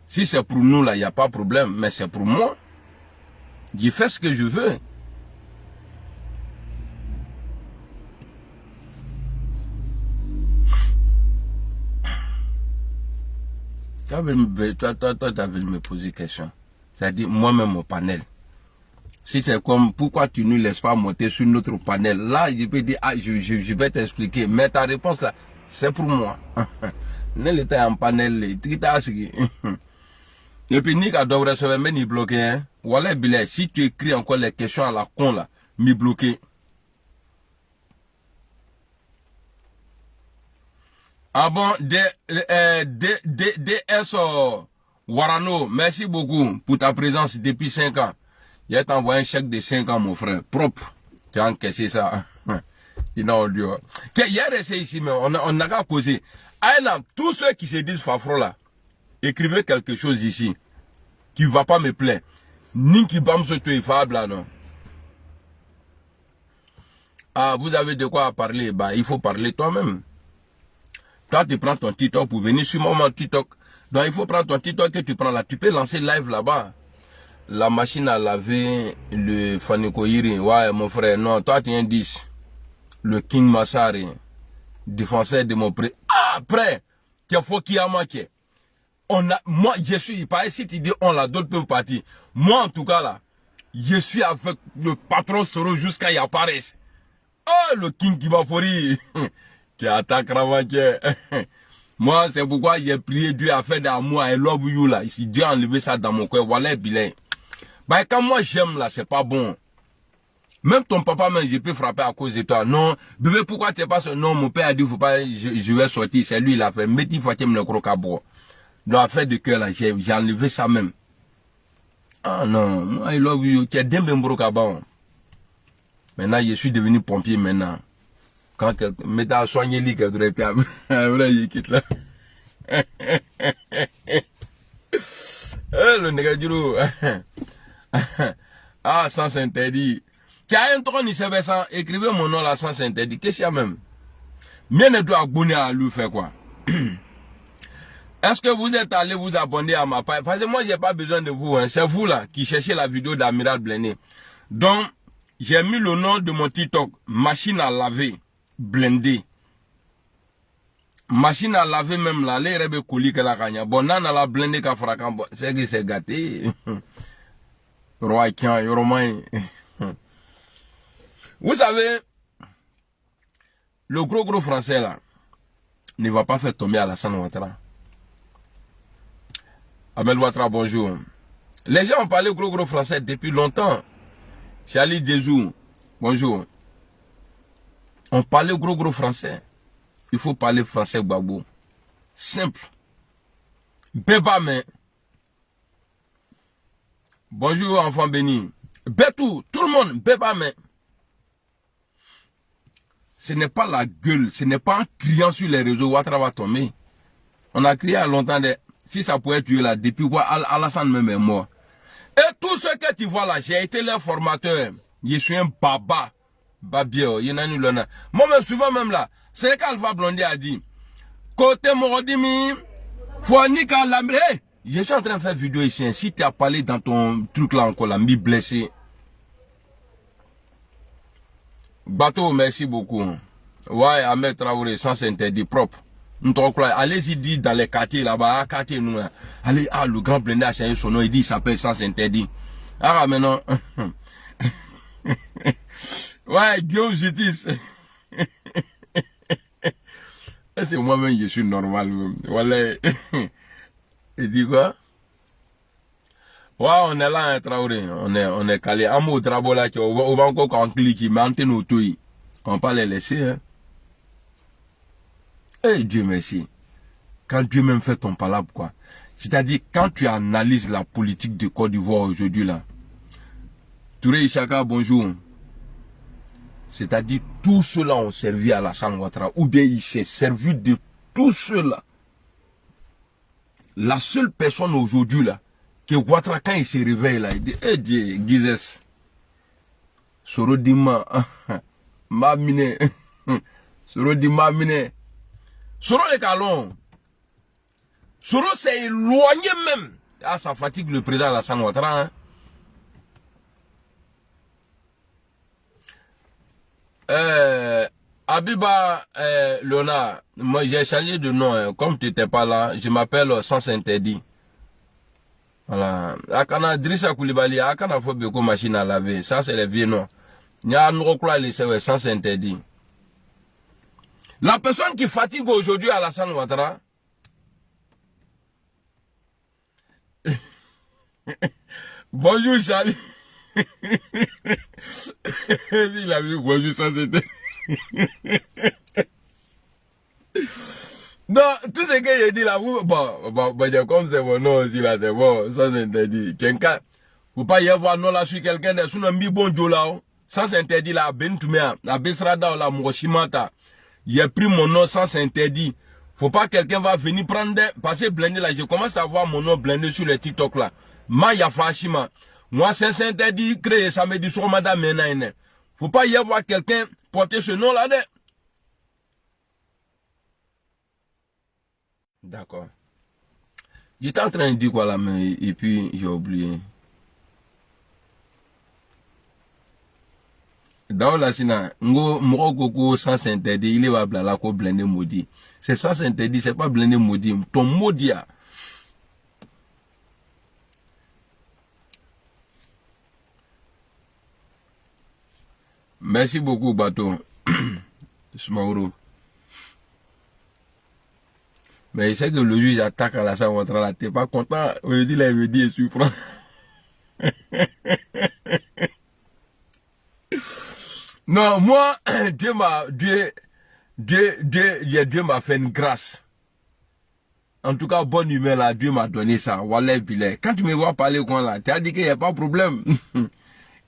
Si c'est pour nous là, il n'y a pas de problème, mais c'est pour moi. Je fais ce que je veux. Toi, tu as venu me poser une question. C'est-à-dire, moi-même, mon panel. Si c'est comme, pourquoi tu ne laisses pas monter sur notre panel? Là, je peux dire, ah, je vais t'expliquer. Mais ta réponse là, c'est pour moi. Ne l'état en panel, et puis, ni qu'à devrait se faire, ni bloquer, hein. Voilà, Billet, si tu écris encore les questions à la con là, mi bloquer. Ah bon, DS Warano, merci beaucoup pour ta présence depuis 5 ans. Il t'a envoyé un chèque de 5 ans, mon frère. Propre. Tu as encaissé ça. Il a audio. Hier, c'est ici, mais on n'a qu'à causer. Aïna, tous ceux qui se disent Fafro là, écrivez quelque chose ici. Qui ne va pas me plaire. Ninki bam se tu fable là, non. Ah, vous avez de quoi parler. Bah, il faut parler toi-même. Toi, tu prends ton TikTok pour venir sur mon TikTok. Donc, il faut prendre ton TikTok que tu prends là. Tu peux lancer live là-bas. La machine à laver, le Fanikoiri. Ouais, mon frère, non, toi, tu es un 10. Le King Massari, défenseur de mon pré. Ah, après, tu as faut qu'il y a manqué. Moi, je suis, pareil, si tu dis on là, d'autres peuvent partir. Moi, en tout cas, là, je suis avec le patron Soro jusqu'à y apparaisse. Oh, le King qui va fourrir. Qui attaque Ravantier. Moi, c'est pourquoi j'ai prié Dieu à faire d'amour I love you là. Si Dieu a enlevé ça dans mon cœur, voilà, bilan. Bah, quand moi j'aime là, c'est pas bon. Même ton papa, même, je peux frapper à cause de toi. Non, bébé, pourquoi tu es pas non, mon père a dit, faut pas, je vais sortir. C'est lui, il a fait. Mettez fois le crocabo. Dans l'affaire de cœur là, j'ai enlevé ça même. Ah non, moi, I love you. Tu es d'un brocabo. Maintenant, je suis devenu pompier maintenant. Quand quelqu'un m'est soigné lui, qu'elle devrait pas. Voilà, il quitte là. Le négaduro. Ah, sans interdit. Qui a un ton, il savait ça. Écrivez mon nom là, sans interdit. Qu'est-ce qu'il y a même? Bien ne doit abonner à lui faire quoi? Est-ce que vous êtes allé vous abonner à ma page? Parce que moi, j'ai pas besoin de vous. Hein. C'est vous là qui cherchez la vidéo d'Amiral Blendé. Donc, j'ai mis le nom de mon TikTok. Machine à laver. Blendé. Machine à laver même là, les rêves colis que la gagne. Bon, nan à la blendé qu'à fracan, c'est que c'est gâté. Roi Kian, Yoromain. Vous savez, le gros français là, ne va pas faire tomber Alassane Ouattara. Amel Ouattara, bonjour. Les gens ont parlé gros français depuis longtemps. Charlie Dezou, bonjour. On parlait gros français. Il faut parler français babou. Simple. Bébame. Bonjour, enfant béni. Bétou, tout le monde, Bébame. Ce n'est pas la gueule, ce n'est pas en criant sur les réseaux, Ouattara va tomber. On a crié à longtemps, si ça pouvait tuer là, depuis quoi Alassane même est mort. Et tout ce que tu vois là, j'ai été leur formateur. Je suis un baba. Babio, il y en a une lona. Moi-même, souvent même là, c'est qu'Alpha Blondie a dit, côté Morodimi, Fouanika Lamé. Je suis en train de faire vidéo ici. Si tu as parlé dans ton truc là encore, là, m'y blessé. Bateau, merci beaucoup. Ouais, Ahmed Traoré, sans interdit propre. Allez-y dire dans les quartiers là-bas, quartier nous. Allez, le grand blindé a changé son nom, il dit il s'appelle sans interdit. Ah, maintenant. Ouais, Guillaume Justice. C'est moi-même, je suis normal. Voilà. Il dit quoi? Ouais, on est là, hein, Traoré. On est calé. Un mot de là, on va encore quand cliquer, mais on on pas les laisser, hein. Eh, Dieu merci. Quand Dieu même fait ton palabre, quoi. C'est-à-dire, quand tu analyses la politique de Côte d'Ivoire aujourd'hui, là. Touré Ishaka, bonjour. C'est-à-dire, tous ceux-là ont servi à Alassane Ouattara. Ou bien il s'est servi de tous ceux-là. La seule personne aujourd'hui, là, que Ouattara, quand il se réveille, là, il dit, eh Dieu, Gizes. Soro Dima, Mamine. Soro Dima, Mine. Soro les calons. Soro s'est éloigné même. Ah, ça fatigue le président Alassane Ouattara, hein. Abiba Léonard, moi j'ai changé de nom, hein. Comme tu n'étais pas là, je m'appelle Sans Interdit. Voilà. Akana Drissa Koulibaly, Akana Fobeko machine à laver, ça c'est les vieux noms. Il y a un recloi lycée, Sans Interdit. La personne qui fatigue aujourd'hui Alassane Ouattara, bonjour Charlie. Il a vu bonjour Sans Interdit. Non, tout ce que j'ai dit là, bon, comme c'est mon nom aussi là, c'est bon, Sans Interdit. Quelqu'un, faut pas y avoir non là sur quelqu'un de sous un bon Dieu là, Sans Interdit là, Ben Toumea, à Besrada là, Mouroshimata. Il a pris mon nom Sans Interdit. Faut pas quelqu'un va venir prendre, passer blindé là, je commence à voir mon nom blindé sur les TikTok là. Maya Fashima. Moi, Sans Interdit, créé samedi soir, madame Menaine. Faut pas y avoir quelqu'un porter ce nom là, de. D'accord. J'étais en train de dire quoi là, mais et puis j'ai oublié. Dans la sina, Moko Sans Interdit, il est va blala ko blindé maudit. C'est Sans Interdit, c'est pas blindé maudit. Ton maudit. Merci beaucoup, Bateau. Smauro. Mais je sais que le juge attaque à Alassane Ouattara là, t'es pas content. Aujourd'hui, là, il me dit, je suis franc. Non, moi, Dieu m'a fait une grâce. En tout cas, bonne humeur là, Dieu m'a donné ça. Wallah billah. Quand tu me vois parler comme là, tu as dit qu'il n'y a pas de problème.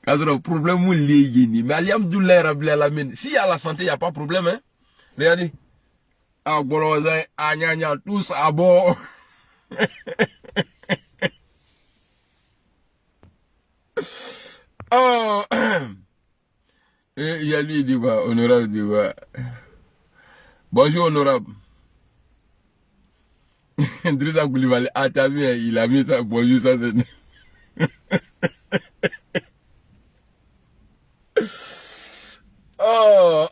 Quand il y a un problème, où il est. Mais alhamdoulilah, Rabbil Alamin. S'il y a la santé, il n'y a pas de problème, hein. Regardez. Ah, bon, tous à bord. Oh. Et il y a lui, il dit quoi, honorable, il dit quoi. Bonjour, honorable. Drissa Koulibaly, ah, t'as vu, il a mis ça, bonjour, ça, c'est... Oh.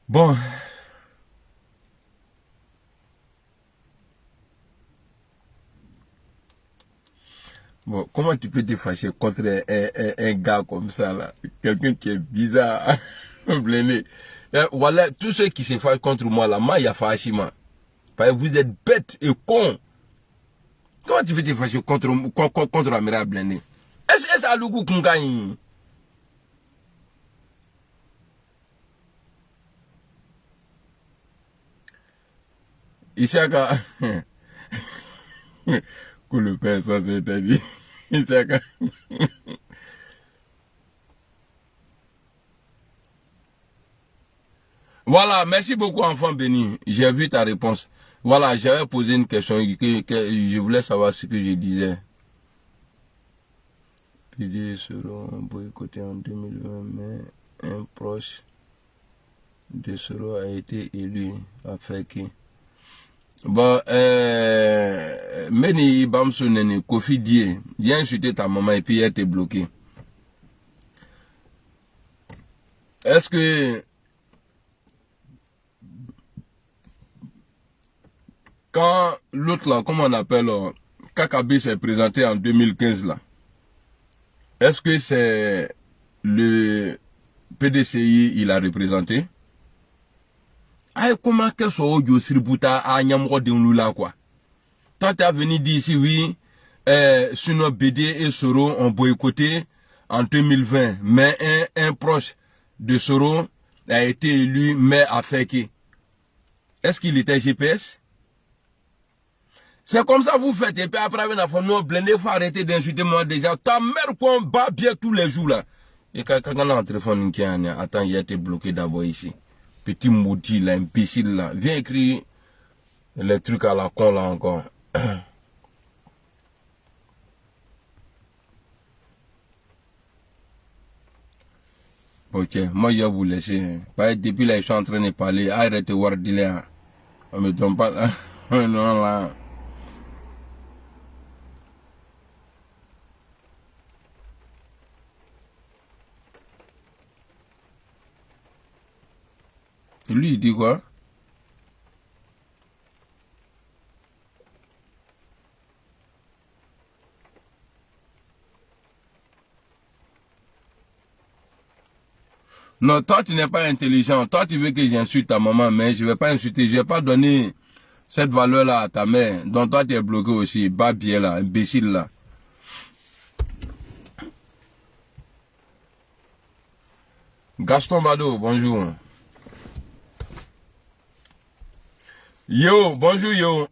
Bon. Bon, comment tu peux te fâcher contre un gars comme ça, là? Quelqu'un qui est bizarre, blindé. Voilà, tous ceux qui se fâchent contre moi, là, moi, il y a fâchement. Parce que vous êtes bêtes et cons. Comment tu peux te fâcher contre Amira blindé? Est-ce que ça a le goût qu'on gagne? Isaka. Que le père, ça c'était dit. Isaka. Voilà, merci beaucoup, enfant béni. J'ai vu ta réponse. Voilà, j'avais posé une question que je voulais savoir ce que je disais. PD seront boycottés en 2020, mais un proche de Soro a été élu à Feki. Bon, Meni Bamso Nene, Kofi Die, il a insulté ta maman et puis elle était bloquée. Est-ce que quand l'autre là, comment on appelle, Kakabi s'est présenté en 2015 là, est-ce que c'est le PDCI il a représenté? Ah, comment que soit audio sributa à Nyamro de Nula quoi? Toi tu as venu dire ici oui, Suno BD et Soro ont boycotté en 2020, mais un proche de Soro a été élu maire à Feki. Est-ce qu'il était GPS? C'est comme ça vous faites, et puis après, nous blindé, il faut arrêter d'insulter moi déjà. Ta mère qu'on bat bien tous les jours là. Et quand on a un téléphone qui est attends, il a été bloqué d'abord ici. Petit maudit là, imbécile là. Viens écrire les trucs à la con là encore. Ok, moi je vais vous laisser. Depuis là, je suis en train de parler. Arrêtez de voir là. On me donne pas là. Non là. Lui, il dit quoi? Non, toi, tu n'es pas intelligent. Toi, tu veux que j'insulte ta maman, mais je ne vais pas insulter. Je ne vais pas donner cette valeur-là à ta mère. Donc, toi, tu es bloqué aussi. Babier là, imbécile là. Gaston Bado, bonjour. Yo, bonjour yo.